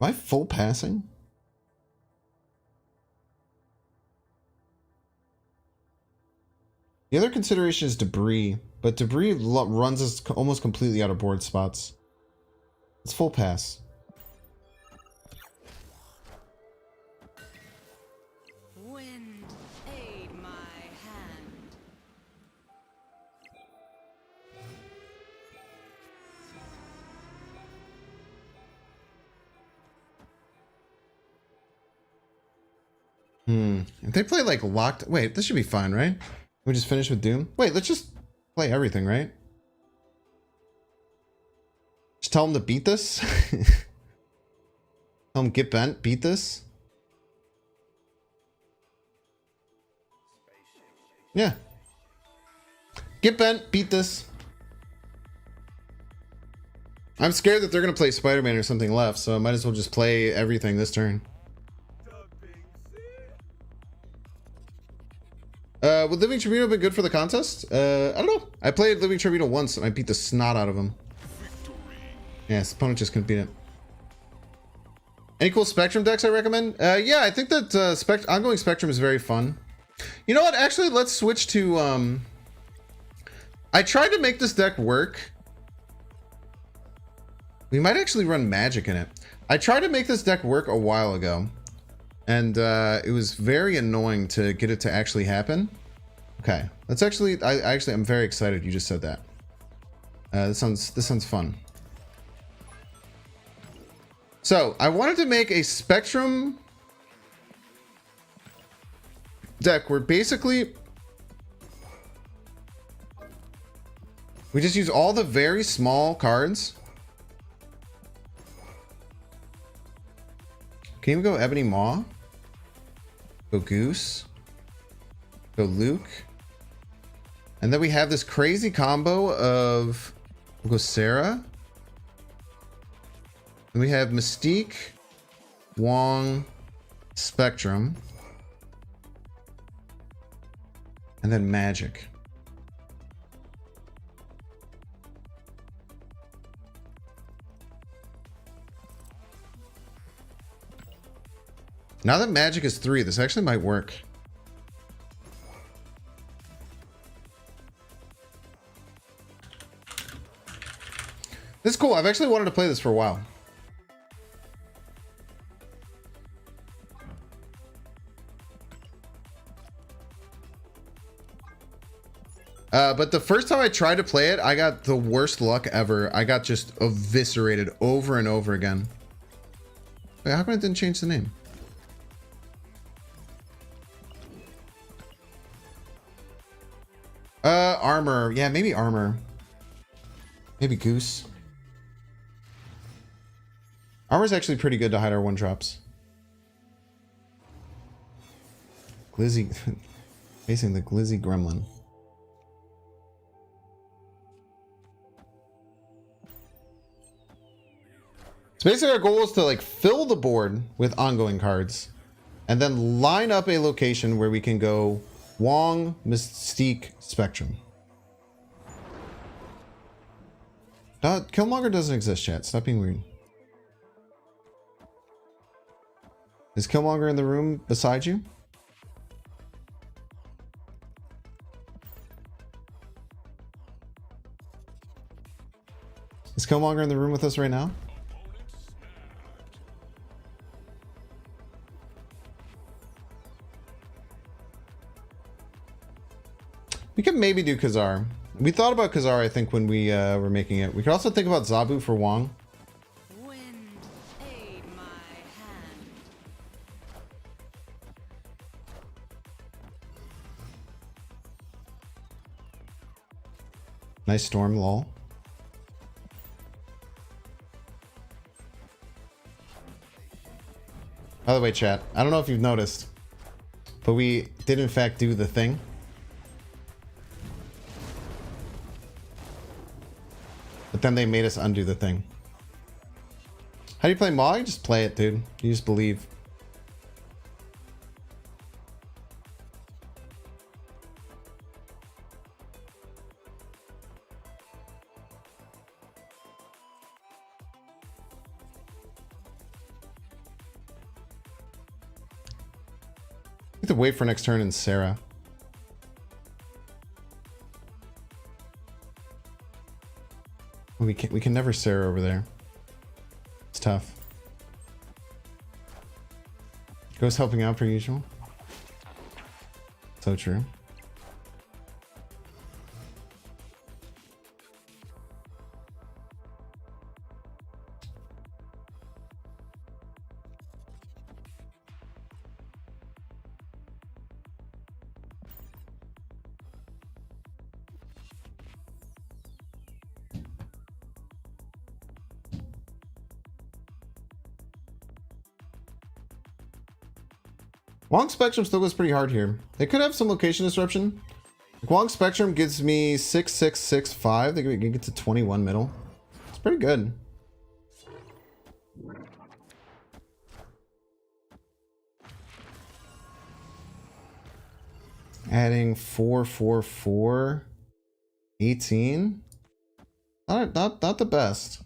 Am I full passing? The other consideration is debris, but debris runs us almost completely out of board spots. It's full pass. Wind, aid my hand. If they play like locked... Wait, this should be fine, right? We just finish with Doom? Wait, let's just play everything, right? Just tell them to beat this? Tell them get bent, beat this? Yeah. Get bent, beat this. I'm scared that they're going to play Spider-Man or something left, so I might as well just play everything this turn. Would Living Tribunal be good for the contest? I don't know. I played Living Tribunal once and I beat the snot out of him. Yeah, his opponent just couldn't beat it. Any cool Spectrum decks I recommend? Yeah, I think that ongoing Spectrum is very fun. You know what? Actually, let's switch to... I tried to make this deck work. We might actually run Magic in it. I tried to make this deck work a while ago. And it was very annoying to get it to actually happen. Okay, let's actually... I'm very excited you just said that. This sounds fun. So, I wanted to make a Spectrum deck where basically we just use all the very small cards. Can we go Ebony Maw? Go Goose. Go Luke. And then we have this crazy combo of... We'll go Sarah. And we have Mystique, Wong, Spectrum. And then Magic. Now that Magic is 3, this actually might work. This is cool. I've actually wanted to play this for a while. But the first time I tried to play it, I got the worst luck ever. I got just eviscerated over and over again. Wait, how come it didn't change the name? Armor. Yeah, maybe Armor. Maybe Goose. Armor's actually pretty good to hide our one-drops. Glizzy. Facing the Glizzy Gremlin. So basically our goal is to like fill the board with ongoing cards and then line up a location where we can go Wong, Mystique, Spectrum. Killmonger doesn't exist, chat. Stop being weird. Is Killmonger in the room beside you? Is Killmonger in the room with us right now? We could maybe do Khazar. We thought about Khazar, I think, when we were making it. We could also think about Zabu for Wong. Wind, aid my hand. Nice Storm, lol. By the way, chat, I don't know if you've noticed, but we did in fact do the thing. But then they made us undo the thing. How do you play Maw? You just play it, dude. You just believe. We have to wait for next turn in Sarah. We can never Sarah over there. It's tough. Ghost helping out per usual. So true. Wong Spectrum still goes pretty hard here. They could have some location disruption. Like Wong Spectrum gives me 6, 6, 6, 5. They can get to 21 middle. It's pretty good. Adding 4, 4, 4, 18. Not the best.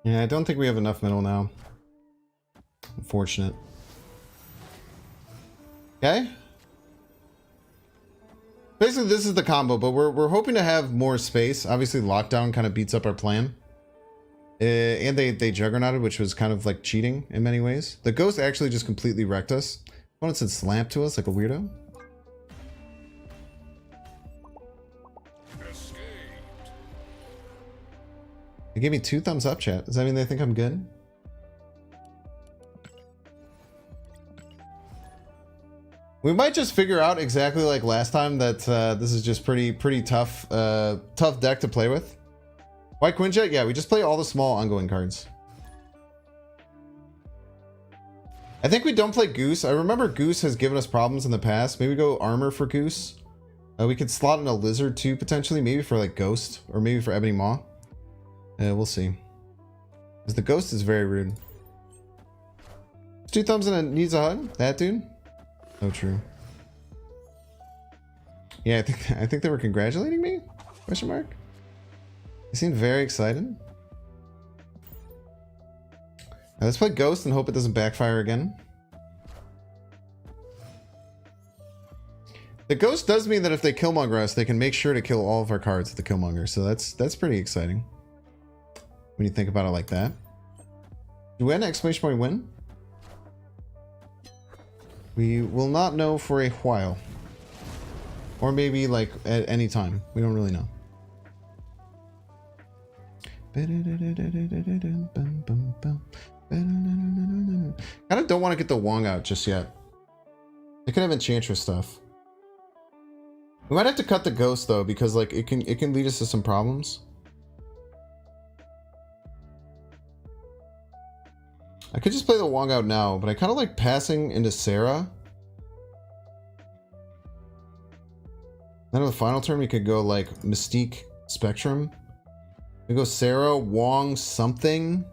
Yeah, I don't think we have enough middle now. Unfortunate. Okay. Basically, this is the combo, but we're hoping to have more space. Obviously, lockdown kind of beats up our plan. And they juggernauted, which was kind of like cheating in many ways. The ghost actually just completely wrecked us. Opponent said slamp to us like a weirdo. They gave me 2 thumbs up, chat. Does that mean they think I'm good? We might just figure out exactly like last time that this is just pretty tough tough deck to play with. White Quinjet? Yeah, we just play all the small ongoing cards. I think we don't play Goose. I remember Goose has given us problems in the past. Maybe go Armor for Goose. We could slot in a Lizard too, potentially. Maybe for like Ghost. Or maybe for Ebony Maw. We'll see. Because the Ghost is very rude. 2 thumbs and it needs a hug? That dude? Oh, true. Yeah, I think they were congratulating me? Question mark? They seemed very excited. Now let's play Ghost and hope it doesn't backfire again. The Ghost does mean that if they Killmonger us, they can make sure to kill all of our cards with the Killmonger. So that's pretty exciting. When you think about it like that. Do we win? Exclamation point win? We will not know for a while. Or maybe like at any time. We don't really know. Kind of don't want to get the Wong out just yet. They could have Enchantress stuff. We might have to cut the Ghost though, because like it can lead us to some problems. I could just play the Wong out now, but I kind of like passing into Sarah. Then on the final turn, we could go like Mystique Spectrum. We go Sarah, Wong, something.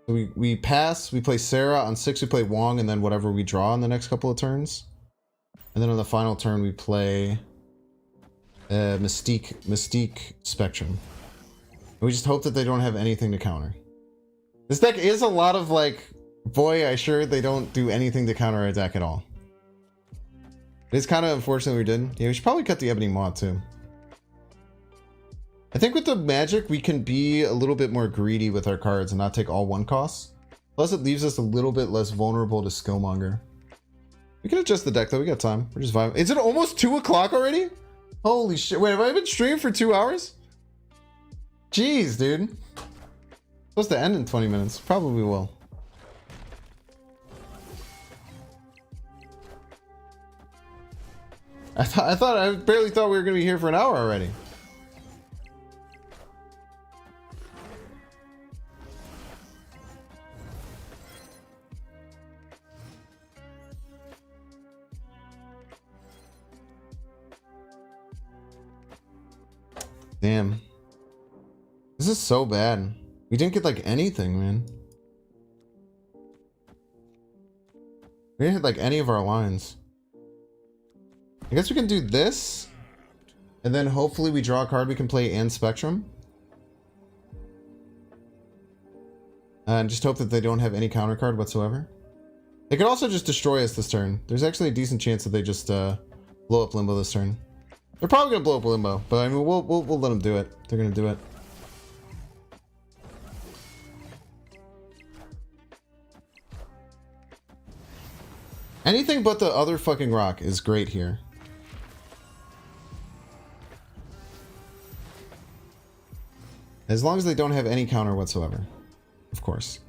So we pass, we play Sarah. On 6, we play Wong, and then whatever we draw in the next couple of turns. And then on the final turn, we play Mystique Spectrum. We just hope that they don't have anything to counter. This deck is a lot of like, boy, I sure they don't do anything to counter our deck at all. It's kind of unfortunate we did. Yeah, we should probably cut the Ebony Maw too. I think with the Magic, we can be a little bit more greedy with our cards and not take all 1 costs. Plus it leaves us a little bit less vulnerable to Skillmonger. We can adjust the deck though, we got time. We're just vibing. Is it almost 2 o'clock already? Holy shit, wait, have I been streaming for 2 hours? Jeez, dude. Supposed to end in 20 minutes. Probably will. I barely thought we were going to be here for an hour already. Damn. This is so bad. We didn't get like anything, man. We didn't hit like any of our lines. I guess we can do this. And then hopefully we draw a card we can play and Spectrum. And just hope that they don't have any counter card whatsoever. They could also just destroy us this turn. There's actually a decent chance that they just blow up Limbo this turn. They're probably gonna blow up Limbo, but I mean we'll let them do it. They're gonna do it. Anything but the other fucking rock is great here. As long as they don't have any counter whatsoever. Of course.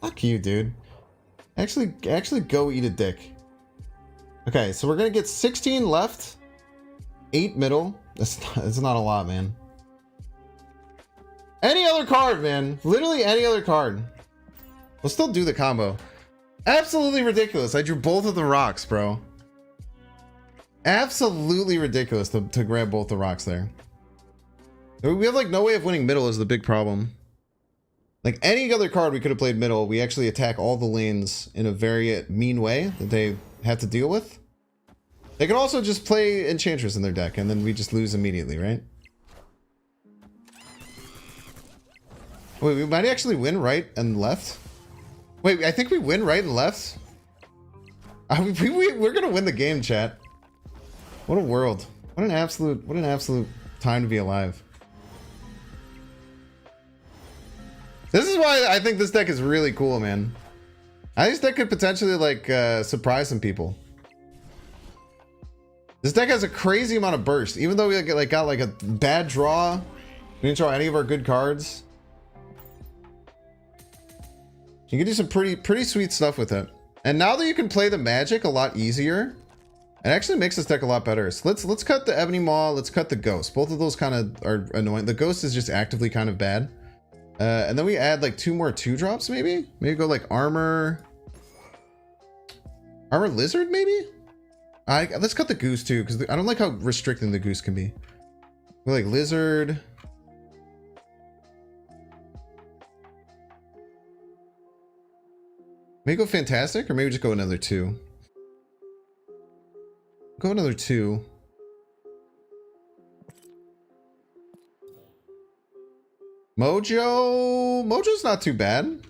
Fuck you, dude. Actually go eat a dick. Okay, so we're gonna get 16 left. 8 middle. That's not a lot, man. Any other card, man. Literally any other card. We'll still do the combo. Absolutely ridiculous. I drew both of the rocks, bro. Absolutely ridiculous to grab both the rocks there. We have like no way of winning middle is the big problem. Like any other card we could have played middle, we actually attack all the lanes in a very mean way that they have to deal with. They can also just play Enchantress in their deck and then we just lose immediately, right? Wait, we might actually win right and left? Wait, I think we win right and left? We're gonna win the game, chat. What a world. What an absolute time to be alive. This is why I think this deck is really cool, man. I think this deck could potentially like surprise some people. This deck has a crazy amount of burst, even though we got like a bad draw. We didn't draw any of our good cards. You can do some pretty sweet stuff with it. And now that you can play the magic a lot easier, it actually makes this deck a lot better. So let's cut the Ebony Maw, let's cut the Ghost. Both of those kind of are annoying. The Ghost is just actively kind of bad. And then we add like 2 more 2-drops maybe? Maybe go like Armor Lizard maybe? Let's cut the Goose too, because I don't like how restricting the Goose can be. Go like Lizard. Maybe go Fantastic, or maybe just go another 2. Go another 2. Mojo's not too bad.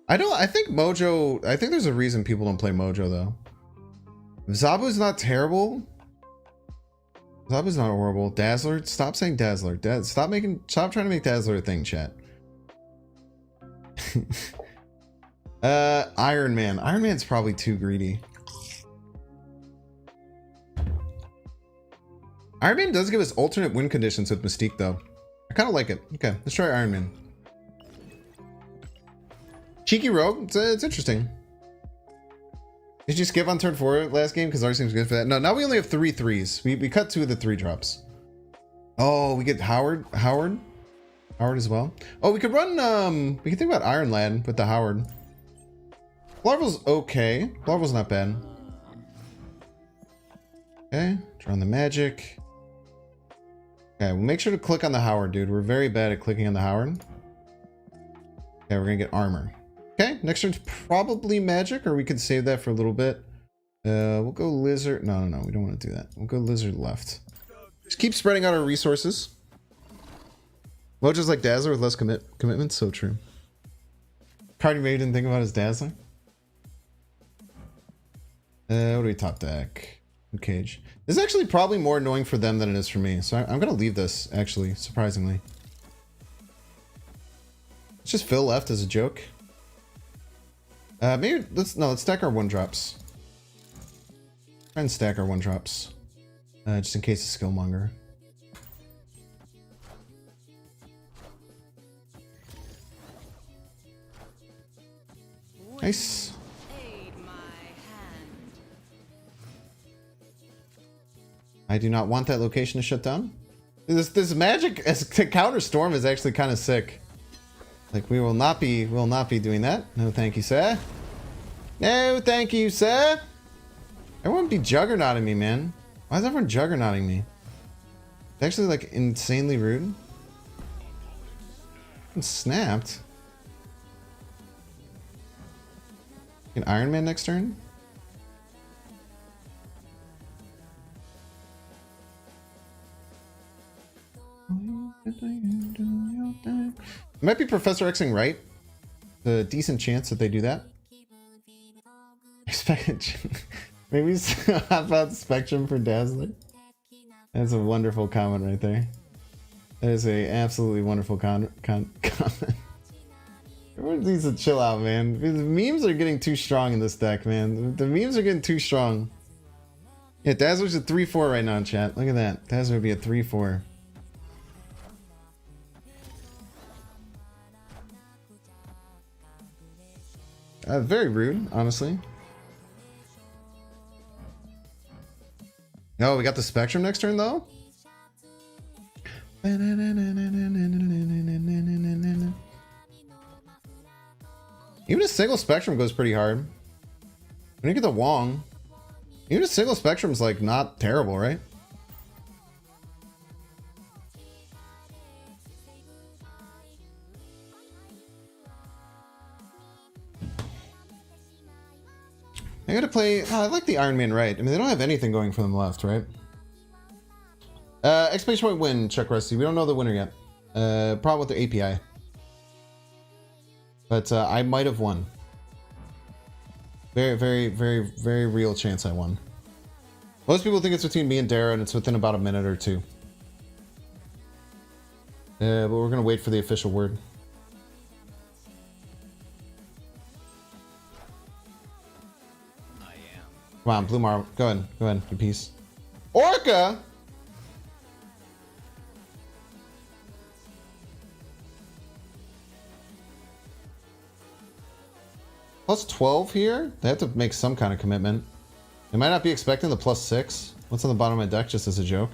I think there's a reason people don't play Mojo though. Zabu's not terrible. Zabu's not horrible. Dazzler, stop saying Dazzler. Stop trying to make Dazzler a thing, chat. Iron Man. Iron Man's probably too greedy. Iron Man does give us alternate win conditions with Mystique though. I kind of like it. Okay, let's try Iron Man. Cheeky Rogue. It's interesting. Did you skip on turn 4 last game? Because ours seems good for that. No, now we only have 3 3s. We cut 2 of the 3-drops. Oh, we get Howard as well. Oh, we could run, we can think about Iron Lad with the Howard. Larval's okay. Larval's not bad. Okay, turn on the magic. Okay, we'll make sure to click on the Howard, dude. We're very bad at clicking on the Howard. Okay, we're gonna get armor. Okay, next turn's probably magic, or we could save that for a little bit. We'll go lizard. No, we don't want to do that. We'll go lizard left. Just keep spreading out our resources. Mojo's like Dazzler with less commitment. So true. Party maybe didn't think about his Dazzler. What do we top deck? Cage. This is actually probably more annoying for them than it is for me. So I'm gonna leave this, actually, surprisingly. Let's just fill left as a joke. Maybe let's stack our 1-drops. Try and stack our 1-drops. Just in case of Skillmonger. Nice. I do not want that location to shut down. This magic as to counter storm is actually kind of sick. Like we will not be doing that. No, thank you, sir. No, thank you, sir. Everyone be juggernauting me, man. Why is everyone juggernauting me? It's actually like insanely rude. I'm snapped. An Iron Man next turn. It might be Professor Xing right. The decent chance that they do that. Maybe swap out Spectrum for Dazzler. That's a wonderful comment right there. That is a absolutely wonderful comment. Everyone needs to chill out, man. The memes are getting too strong in this deck, man. The memes are getting too strong. Yeah, Dazzler's a 3-4 right now in chat. Look at that. Dazzler would be a 3-4. Very rude, honestly. No, we got the Spectrum next turn, though? Even a single Spectrum goes pretty hard. When you get the Wong, even a single Spectrum's like not terrible, right? I gotta play. I like the Iron Man right. I mean, they don't have anything going for them left, right? Exclamation point win, Chuck Rusty. We don't know the winner yet. Problem with the API. But I might have won. Very, very, very, very real chance I won. Most people think it's between me and Dara, and it's within about a minute or two. But we're gonna wait for the official word. Come on, Blue Mar. Go ahead, you piece. Orca! Plus 12 here? They have to make some kind of commitment. They might not be expecting the plus 6. What's on the bottom of my deck just as a joke?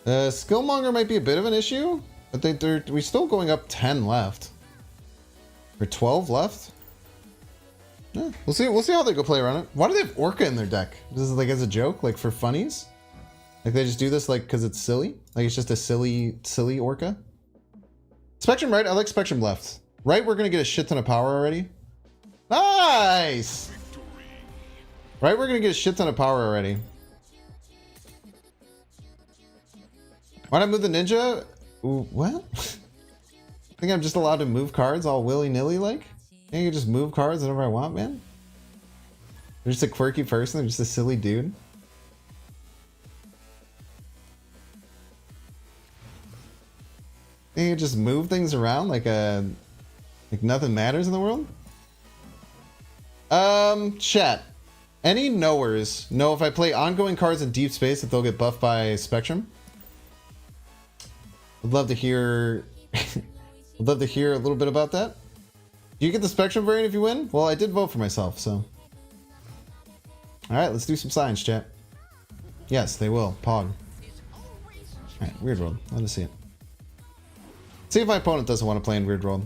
Skillmonger might be a bit of an issue, but we're still going up 10 left. Or 12 left? Yeah, we'll see how they go play around it. Why do they have Orca in their deck? This is like as a joke, like for funnies? Like they just do this like because it's silly? Like it's just a silly Orca? Spectrum right? I like Spectrum left. Right, we're gonna get a shit ton of power already. Nice! Right, we're gonna get a shit ton of power already. Why not move the ninja? Ooh, what? I think I'm just allowed to move cards all willy-nilly like? I can just move cards whenever I want, man? They're just a quirky person, they're just a silly dude. You can just move things around like nothing matters in the world? Chat. Any knowers know if I play ongoing cards in deep space that they'll get buffed by Spectrum? Would love to hear would love to hear a little bit about that. Do you get the Spectrum variant if you win? Well, I did vote for myself, so. Alright, let's do some science, chat. Yes, they will. Pog. Alright, Weird World. Let us see it. See if my opponent doesn't want to play in Weird World.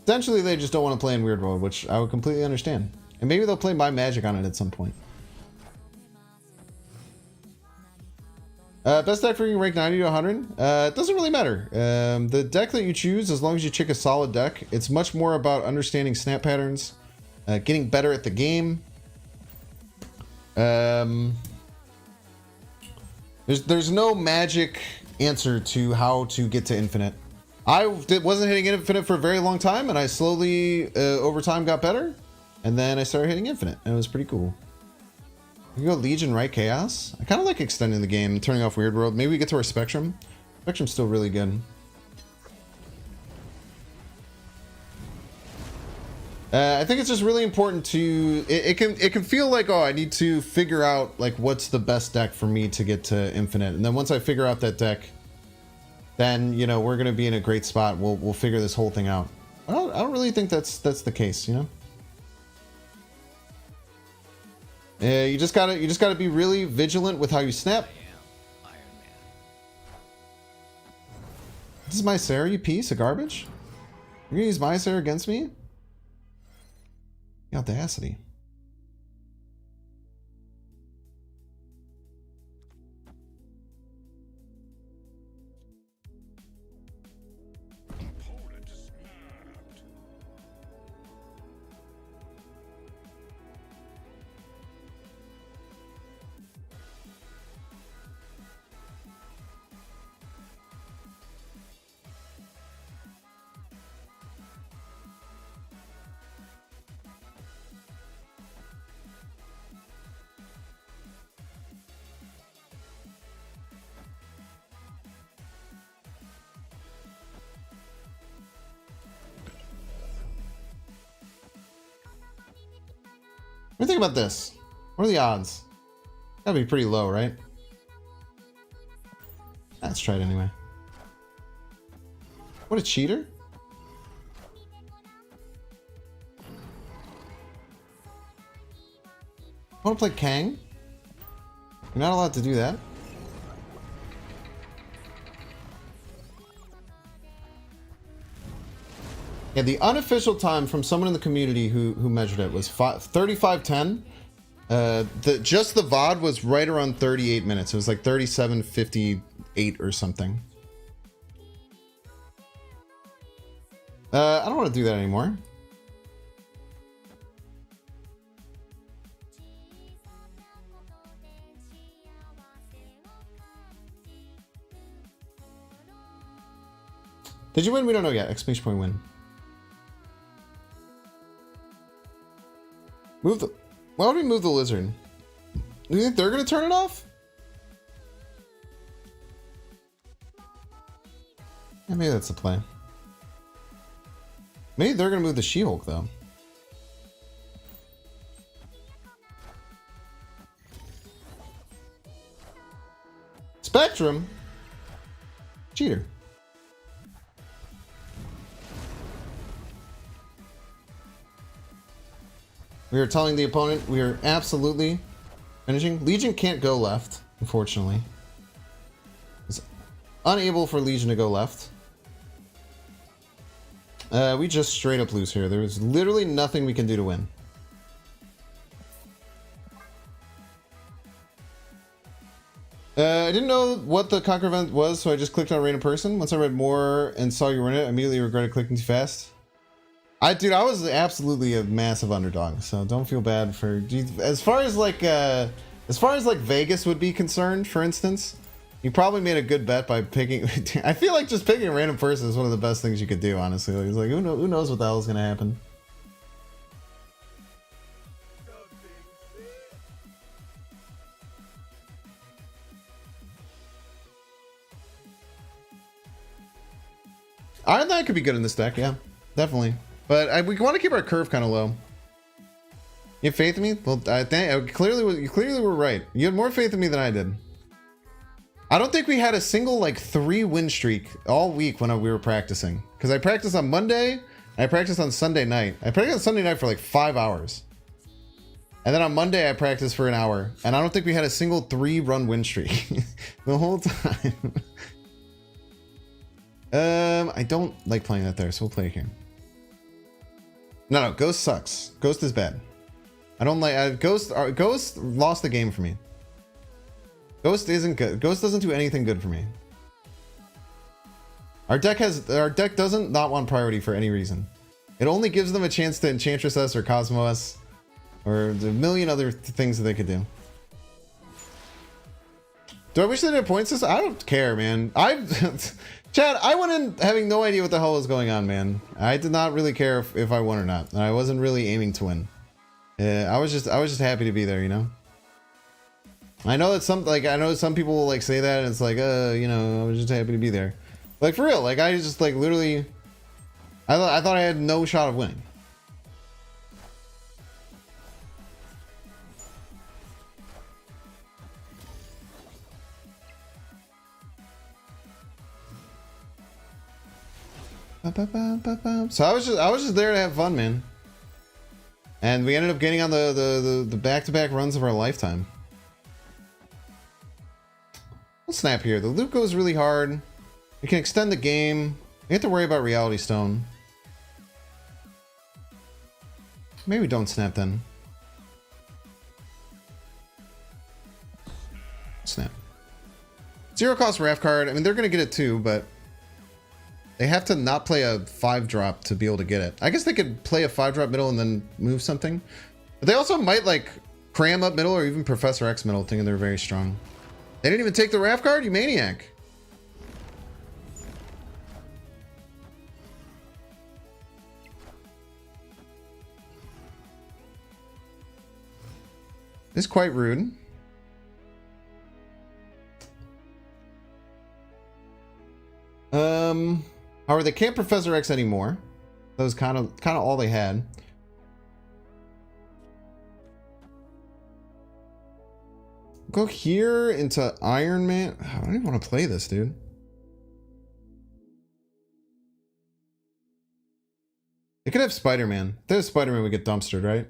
Essentially, they just don't want to play in Weird World, which I would completely understand. And maybe they'll play my Magic on it at some point. Best deck for you rank 90 to 100? It doesn't really matter. The deck that you choose, as long as you pick a solid deck, it's much more about understanding snap patterns, getting better at the game. There's no magic answer to how to get to infinite. I wasn't hitting infinite for a very long time, and I slowly, over time, got better. And then I started hitting infinite, and it was pretty cool. We can go Legion, right? Chaos. I kind of like extending the game and turning off Weird World. Maybe we get to our Spectrum. Spectrum's still really good. I think it's just really important to. It can feel like, oh, I need to figure out like what's the best deck for me to get to infinite, and then once I figure out that deck, then you know we're gonna be in a great spot. We'll figure this whole thing out. I don't really think that's the case, you know. You just gotta be really vigilant with how you snap. This is my Sarah, you piece of garbage. You're gonna use my Sarah against me? The audacity. What do you think about this? What are the odds? Gotta be pretty low, right? Let's try it anyway. What a cheater. Want to play Kang? You're not allowed to do that. Yeah, the unofficial time from someone in the community who measured it was 35:10. Just the VOD was right around 38 minutes. It was like 37:58 or something. I don't want to do that anymore. Did you win? We don't know yet. Exclamation point win. Move the... Why would we move the lizard? Do you think they're going to turn it off? Yeah, maybe that's the play. Maybe they're going to move the She-Hulk, though. Spectrum? Cheater. We are telling the opponent we are absolutely finishing. Legion can't go left, unfortunately. It's unable for Legion to go left. We just straight up lose here. There's literally nothing we can do to win. I didn't know what the Conquer event was, so I just clicked on random person. Once I read more and saw you were in it, I immediately regretted clicking too fast. Dude, I was absolutely a massive underdog, so don't feel bad for... As far as like Vegas would be concerned, for instance, you probably made a good bet by picking... I feel like just picking a random person is one of the best things you could do, honestly. It's like, who knows what the hell is going to happen? Iron Knight could be good in this deck, yeah, definitely. But we want to keep our curve kind of low. You have faith in me? Well, I think you clearly were right. You had more faith in me than I did. I don't think we had a single like 3-win streak all week when we were practicing. Because I practiced on Monday, and I practiced on Sunday night. I practiced on Sunday night for like 5 hours. And then on Monday I practiced for an hour. And I don't think we had a single 3-run win streak the whole time. I don't like playing that there, so we'll play it here. No, Ghost sucks. Ghost is bad. I don't like... Ghost lost the game for me. Ghost isn't good. Ghost doesn't do anything good for me. Our deck doesn't not want priority for any reason. It only gives them a chance to Enchantress us or Cosmo us. Or a million other things that they could do. Do I wish they did point system? I don't care, man. Chad, I went in having no idea what the hell was going on, man. I did not really care if I won or not. And I wasn't really aiming to win. I was just happy to be there, you know? I know that some people will like say that and it's like, you know, I was just happy to be there. Like for real, like I just like literally I thought I had no shot of winning. So I was just there to have fun, man. And we ended up getting on the back-to-back runs of our lifetime. We'll snap here. The loop goes really hard. We can extend the game. We have to worry about Reality Stone. Maybe we don't snap then. Snap. Zero cost Raft card. I mean, they're going to get it too, but they have to not play a 5-drop to be able to get it. I guess they could play a 5-drop middle and then move something. But they also might like cram up middle or even Professor X middle, thinking they're very strong. They didn't even take the Raft card? You maniac. This is quite rude. However, they can't Professor X anymore. That was kind of all they had. go here into Iron Man. I don't even want to play this, dude. It could have Spider-Man. If there's Spider-Man, we get dumpstered, right?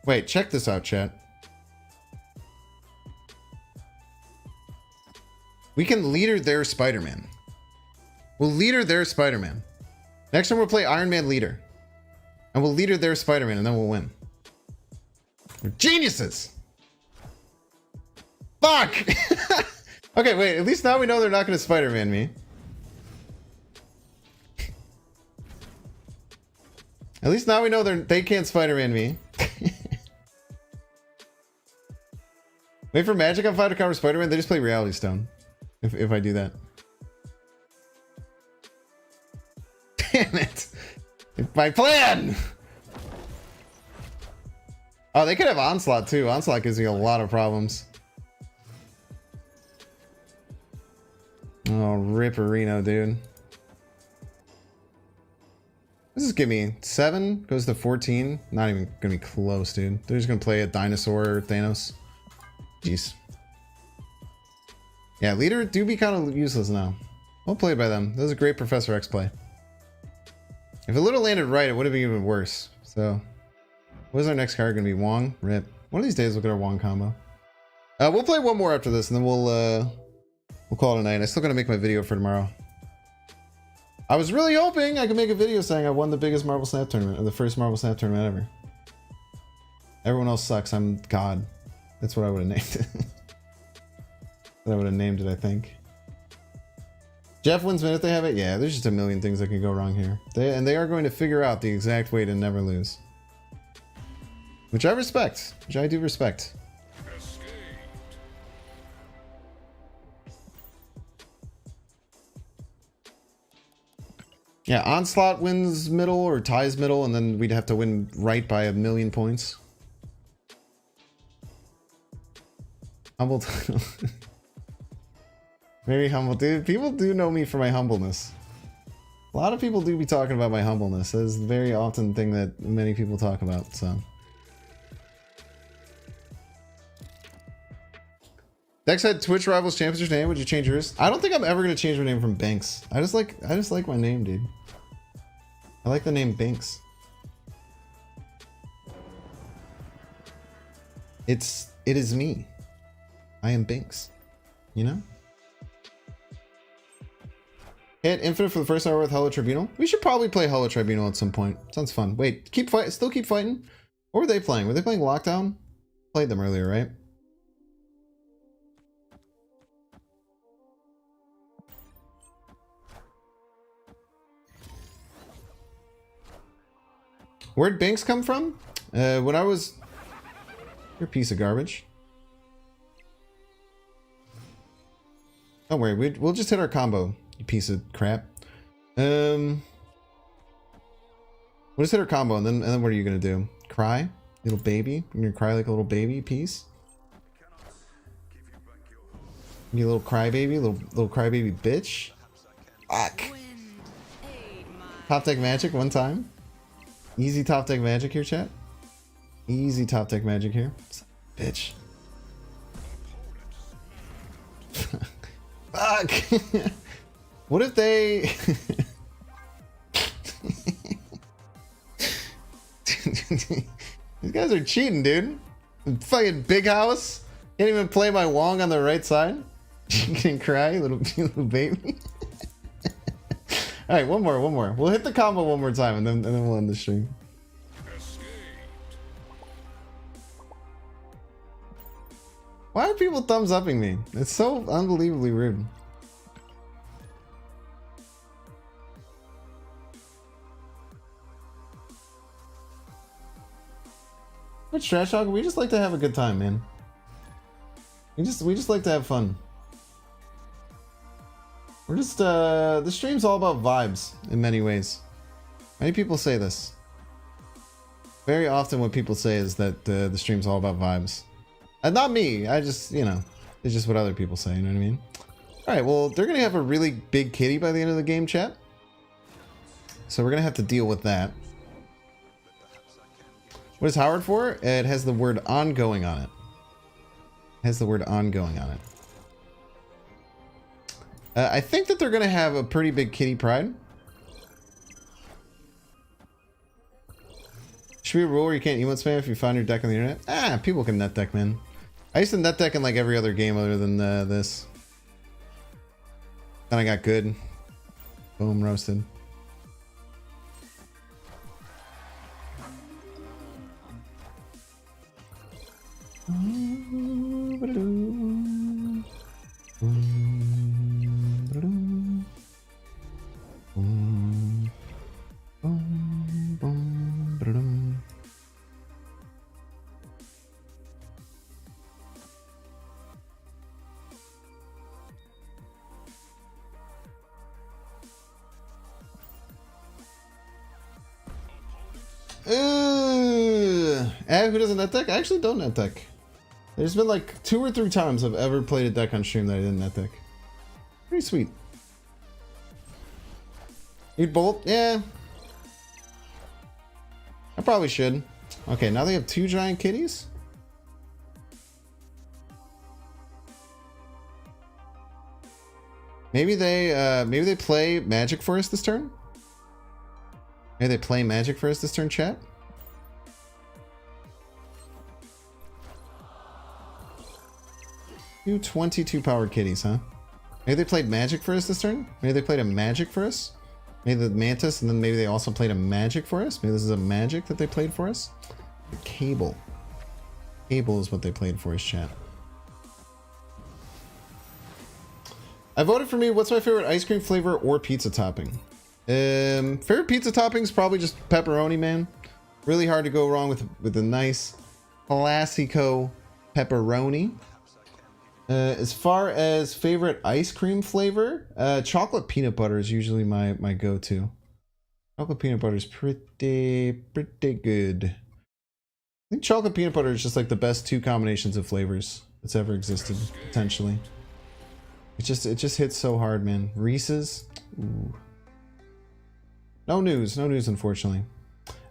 Wait, check this out, chat. We can leader their Spider-Man. We'll leader their Spider-Man. Next time we'll play Iron Man leader. And we'll leader their Spider-Man and then we'll win. We're geniuses! Fuck! Okay, wait, at least now we know they're not gonna Spider-Man me. At least now we know they can't Spider-Man me. Wait for Magic on 5 to counter Spider-Man, they just play Reality Stone. If I do that. Damn it! My plan! Oh, they could have Onslaught too. Onslaught gives me a lot of problems. Oh, Ripperino, dude. This is give me 7, goes to 14. Not even gonna be close, dude. They're just gonna play a dinosaur Thanos. Jeez. Yeah, leader do be kind of useless now. Well played by them. That was a great Professor X play. If it would have landed right, it would have been even worse. So, what is our next card gonna be? Wong? Rip. One of these days, look at our Wong combo. We'll play one more after this, and then we'll call it a night. I still gotta make my video for tomorrow. I was really hoping I could make a video saying I won the biggest Marvel Snap tournament, or the first Marvel Snap tournament ever. Everyone else sucks. I'm God. That's what I would have named it. That I would have named it, I think. Jeff wins minute they have it? Yeah, there's just a million things that can go wrong here. They are going to figure out the exact way to never lose. Which I respect. Which I do respect. Yeah, Onslaught wins middle or ties middle, and then we'd have to win right by 1,000,000 points. Humble. Very humble, dude. People do know me for my humbleness. A lot of people do be talking about my humbleness. That is a very often thing that many people talk about, so. Dex had Twitch Rivals Championship name. Would you change yours? I don't think I'm ever gonna change my name from Banks. I just like my name, dude. I like the name Banks. It is me. I am Banks. You know? Hit Infinite for the first hour with Hello Tribunal. We should probably play Hello Tribunal at some point. Sounds fun. Wait, still keep fighting? What were they playing? Were they playing Lockdown? Played them earlier, right? Where'd Banks come from? When I was... You're a piece of garbage. Don't worry, we'll just hit our combo, you piece of crap. We'll just hit our combo, and then what are you gonna do? Cry? Little baby? You're gonna cry like a little baby piece? You little crybaby? Little crybaby bitch? Fuck. Top deck magic one time? Easy top deck magic here, chat. Easy top deck magic here. Bitch. Fuck. What if they... These guys are cheating, dude. Fucking big house. Can't even play my Wong on the right side. You can cry, little baby. Alright, one more. We'll hit the combo one more time and then we'll end the stream. Why are people thumbs upping me? It's so unbelievably rude. What's Trash Talk? We just like to have a good time, man. We just like to have fun. We're just the stream's all about vibes in many ways. Many people say this. Very often what people say is that the stream's all about vibes. And not me, I just, you know, it's just what other people say, you know what I mean? Alright, well, they're gonna have a really big kitty by the end of the game, chat. So we're gonna have to deal with that. What is Howard for? It has the word ongoing on it. Has the word ongoing on it. I think that they're going to have a pretty big kitty pride. Should be a rule where you can't emote spam if you find your deck on the internet? Ah, people can net deck, man. I used to net deck in like every other game other than this. Then I got good. Boom, roasted. Who doesn't net deck? I actually don't net deck. There's been like 2 or 3 times I've ever played a deck on stream that I didn't net deck. Pretty sweet. Eat bolt? Yeah. I probably should. Okay, now they have 2 giant kitties? Maybe they play Magic for us this turn? Maybe they play Magic for us this turn, chat? Two 22 powered kitties, huh? Maybe they played Magic for us this turn? Maybe they played a Magic for us? Maybe the Mantis, and then maybe they also played a Magic for us? Maybe this is a Magic that they played for us? Cable. Cable is what they played for us, chat. I voted for me. What's my favorite ice cream flavor or pizza topping? Favorite pizza topping is probably just pepperoni, man. Really hard to go wrong with a nice classico pepperoni. As far as favorite ice cream flavor, chocolate peanut butter is usually my go-to. Chocolate peanut butter is pretty good. I think chocolate peanut butter is just like the best 2 combinations of flavors that's ever existed, potentially. It just hits so hard, man. Reese's, ooh. No news, unfortunately.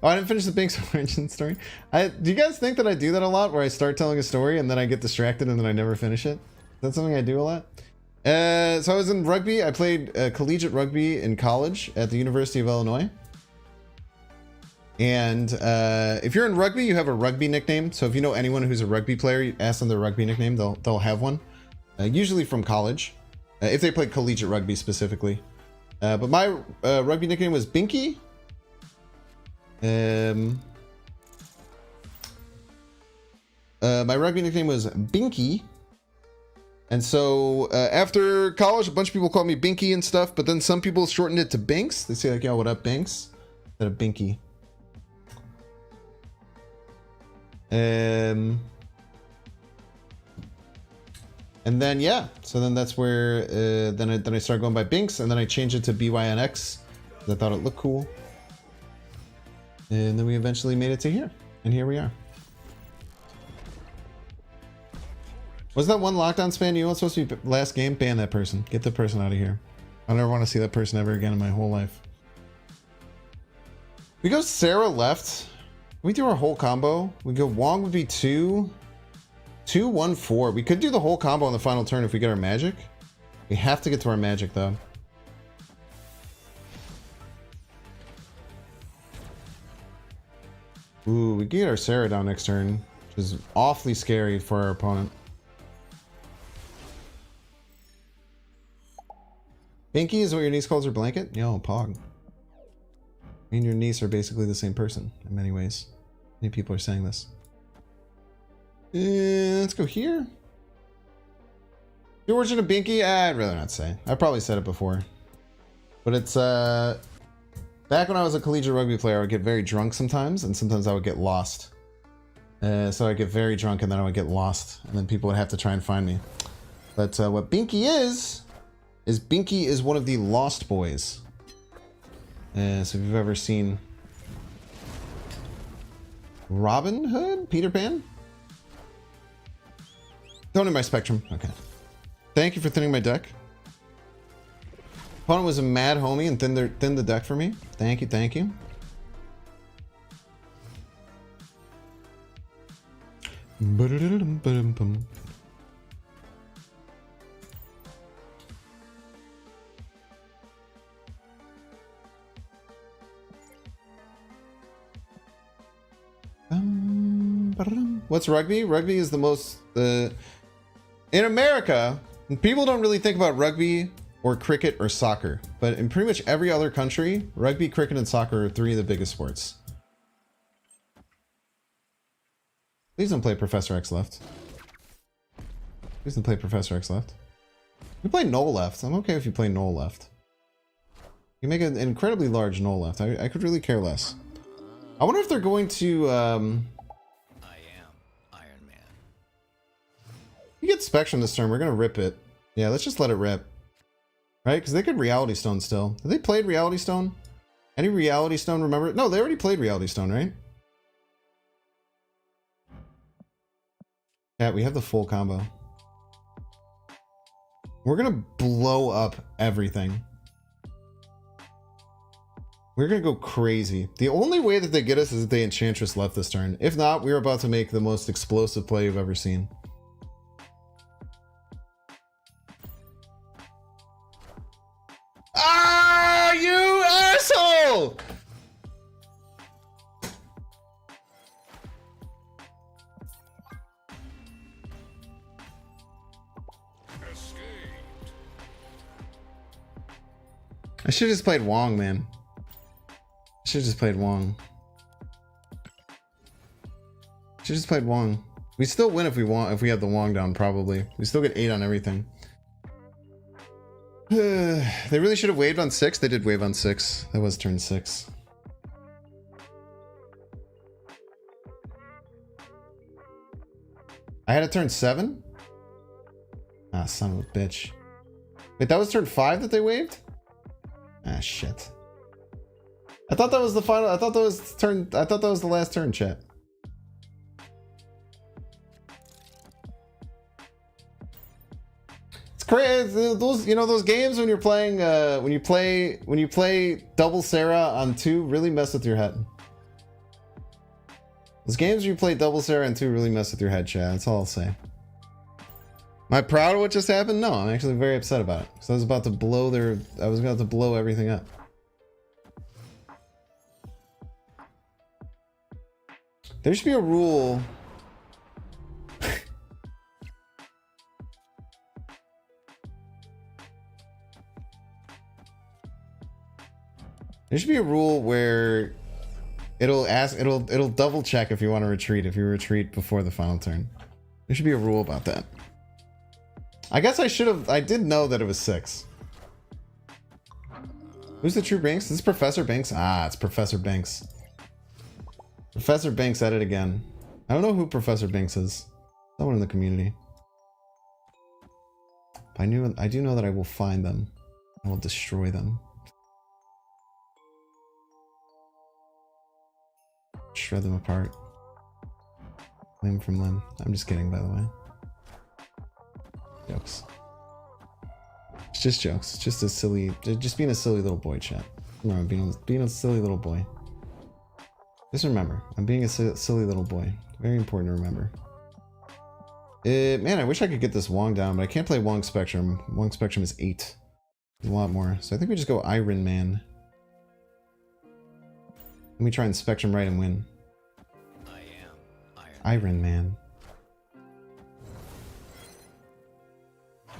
Oh, I didn't finish the Binks origin story. Do you guys think that I do that a lot, where I start telling a story and then I get distracted and then I never finish it? Is that something I do a lot? So I was in rugby. I played collegiate rugby in college at the University of Illinois. And if you're in rugby, you have a rugby nickname. So if you know anyone who's a rugby player, you ask them their rugby nickname, they'll have one. Usually from college, if they played collegiate rugby specifically. But my rugby nickname was Binky. My rugby nickname was Binky. And so after college, a bunch of people called me Binky and stuff, but then some people shortened it to Binks. They say like, yo, what up, Binks? Instead of Binky. And then yeah, so then that's where then I started going by Binks, and then I changed it to BYNX because I thought it looked cool. And then we eventually made it to here, and here we are. Was that one lockdown span you weren't supposed to be last game? Ban that person. Get the person out of here. I never want to see that person ever again in my whole life. We go Sarah left. We do our whole combo. We go Wong would be 2, 2, 1, 4. We could do the whole combo on the final turn if we get our magic. We have to get to our magic though. Ooh, we can get our Sarah down next turn, which is awfully scary for our opponent. Binky is what your niece calls her blanket? Yo, Pog. Me and your niece are basically the same person in many ways. Many people are saying this. Let's go here. The origin of Binky? I'd rather not say. I probably said it before. But it's, back when I was a collegiate rugby player, I would get very drunk sometimes, and sometimes I would get lost. So I'd get very drunk, and then I would get lost, and then people would have to try and find me. But what Binky is Binky is one of the Lost Boys. So if you've ever seen Robin Hood? Peter Pan? Don't in my spectrum. Okay. Thank you for thinning my deck. Opponent was a mad homie and thinned the deck for me. Thank you, thank you. Ba-da-da-dum-ba-dum-bum. What's rugby? Rugby is the most in America, people don't really think about rugby or cricket or soccer, but in pretty much every other country, rugby, cricket, and soccer are three of the biggest sports. Please don't play Professor X left. Please don't play Professor X left. You play Null left. I'm okay if you play Null left. You make an incredibly large Null left. I could really care less. I wonder if they're going to I am Iron Man. you get Spectrum this turn, we're gonna rip it. Yeah, let's just let it rip. Right? Because they could Reality Stone still. Have they played Reality Stone? Any Reality Stone, remember? No, they already played Reality Stone, right? Yeah, we have the full combo. We're gonna blow up everything. We're gonna go crazy. The only way that they get us is if they Enchantress left this turn. If not, we're about to make the most explosive play you've ever seen. Ah, you asshole! I should have just played Wong, man. I should have just played Wong. Should have just played Wong. We still win if we want, if we have the Wong down, probably. We still get 8 on everything. They really should have waved on 6. They did wave on 6. That was turn 6. I had a turn 7? Ah, son of a bitch. Wait, that was turn 5 that they waved? Ah, shit. I thought that was the final. I thought that was turn. I thought that was the last turn, chat. It's crazy. Those, you know, those games when you're playing, when you play double Sarah on 2 really mess with your head. Those games where you play double Sarah on 2 really mess with your head, chat. That's all I'll say. Am I proud of what just happened? No, I'm actually very upset about it. So I was about to blow their. I was about to blow everything up. There should be a rule. There should be a rule where it'll double check if you want to retreat, if you retreat before the final turn. There should be a rule about that. I guess I should have. I did know that it was 6. Who's the true Banks? This is Professor Banks. Ah, it's Professor Banks. Professor Banks at it again. I don't know who Professor Banks is. Someone in the community. I do know that I will find them. I will destroy them. Shred them apart. Limb from limb. I'm just kidding, by the way. Jokes. It's just jokes. It's just a silly, just being a silly little boy, chat. Remember, being a silly little boy. Just remember, I'm being a silly little boy. Very important to remember. Man, I wish I could get this Wong down, but I can't play Wong Spectrum. Wong Spectrum is 8. There's a lot more. So I think we just go Iron Man. Let me try and Spectrum right and win. I am Iron Man.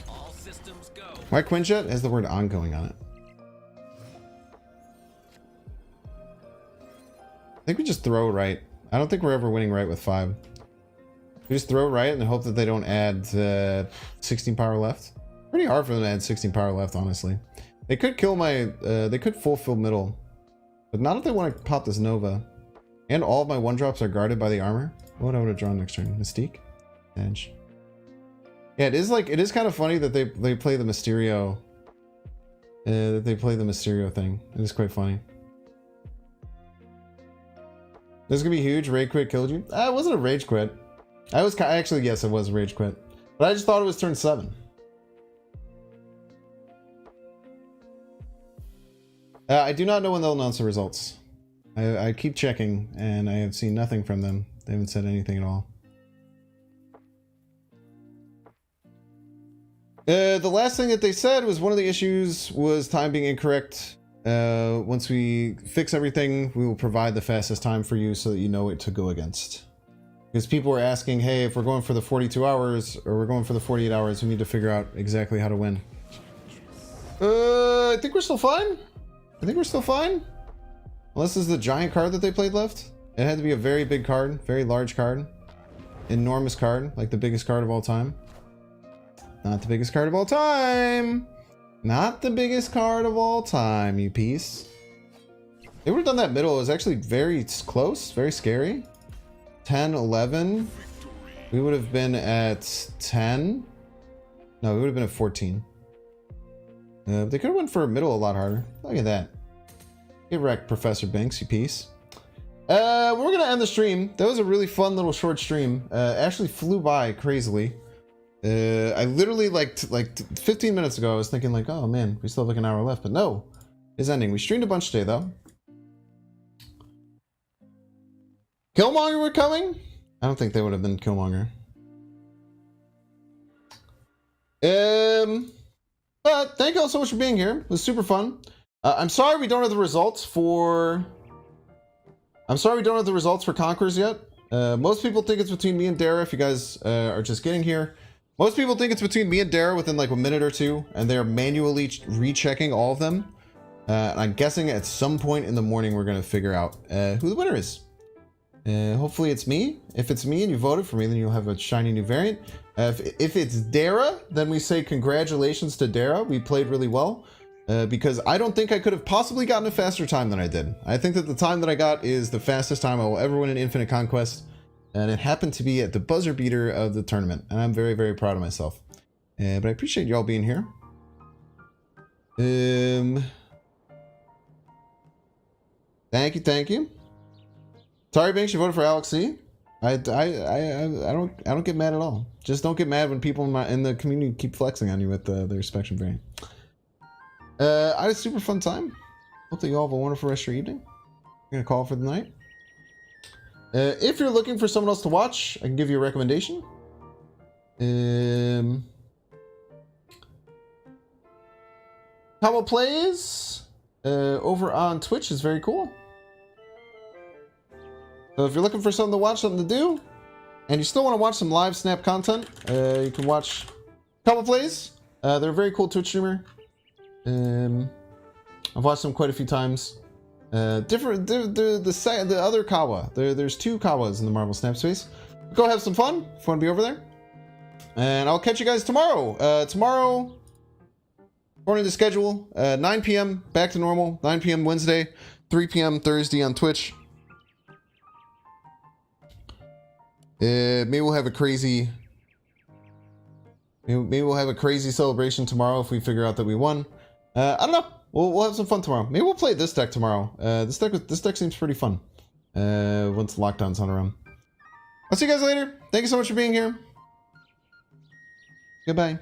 All systems go. Why Quinjet has the word ongoing on it? I think we just throw right. I don't think we're ever winning right with 5. We just throw right and hope that they don't add 16 power left. Pretty hard for them to add 16 power left, honestly. They could kill my... they could fulfill middle. But not if they want to pop this Nova. And all of my 1-drops are guarded by the armor. What would I would have drawn next turn? Mystique? Edge. Yeah, it is kind of funny that they play the Mysterio. That they play the Mysterio thing. It is quite funny. This is gonna be huge. Raid quit killed you. It wasn't a rage quit. Actually, yes, it was a rage quit. But I just thought it was turn 7. I do not know when they'll announce the results. I keep checking, and I have seen nothing from them. They haven't said anything at all. The last thing that they said was one of the issues was time being incorrect. Once we fix everything, we will provide the fastest time for you so that you know what to go against. Because people were asking, hey, if we're going for the 42 hours or we're going for the 48 hours, we need to figure out exactly how to win. I think we're still fine. I think we're still fine. Unless this is the giant card that they played left. It had to be a very big card, very large card. Enormous card, like the biggest card of all time. Not the biggest card of all time. Not the biggest card of all time, you piece. They would have done that middle. It was actually very close, very scary. 10, 11. We would have been at 10. No, we would have been at 14. They could have went for a middle a lot harder. Look at that. Get wrecked, Professor Binks, you piece. We're gonna end the stream. That was a really fun little short stream. Actually flew by crazily. I literally like 15 minutes ago I was thinking like, oh man, we still have like an hour left, but no, it's ending. We streamed a bunch today though. Killmonger were coming? I don't think they would have been Killmonger. But thank you all so much for being here. It was super fun. I'm sorry we don't have the results for Conquerors yet. Most people think it's between me and Dara. If you guys are just getting here, most people think it's between me and Dara within like a minute or two, and they're manually rechecking all of them. And I'm guessing at some point in the morning we're gonna figure out who the winner is. Hopefully it's me. If it's me and you voted for me, then you'll have a shiny new variant. If it's Dara, then we say congratulations to Dara. We played really well. Because I don't think I could have possibly gotten a faster time than I did. I think that the time that I got is the fastest time I will ever win an Infinite Conquest. And it happened to be at the buzzer beater of the tournament. And I'm very, very proud of myself. But I appreciate y'all being here. Thank you. Sorry, Binks, you voted for Alex C. I don't get mad at all. Just don't get mad when people in the community keep flexing on you with their Spectrum variant. I had a super fun time. Hope that you all have a wonderful rest of your evening. I'm gonna call for the night. If you're looking for someone else to watch, I can give you a recommendation. How it plays over on Twitch is very cool. So if you're looking for something to watch, something to do, and you still want to watch some live Snap content, you can watch Kawa Plays. They're a very cool Twitch streamer. I've watched them quite a few times. The other Kawa. There's two Kawas in the Marvel Snap space. Go have some fun if you want to be over there. And I'll catch you guys tomorrow. Tomorrow, according to schedule, 9 p.m. back to normal. 9 p.m. Wednesday, 3 p.m. Thursday on Twitch. Maybe we'll have a crazy celebration tomorrow if we figure out that we won. I don't know. We'll have some fun tomorrow. Maybe we'll play this deck tomorrow. This deck seems pretty fun. Once lockdown's on around. I'll see you guys later. Thank you so much for being here. Goodbye.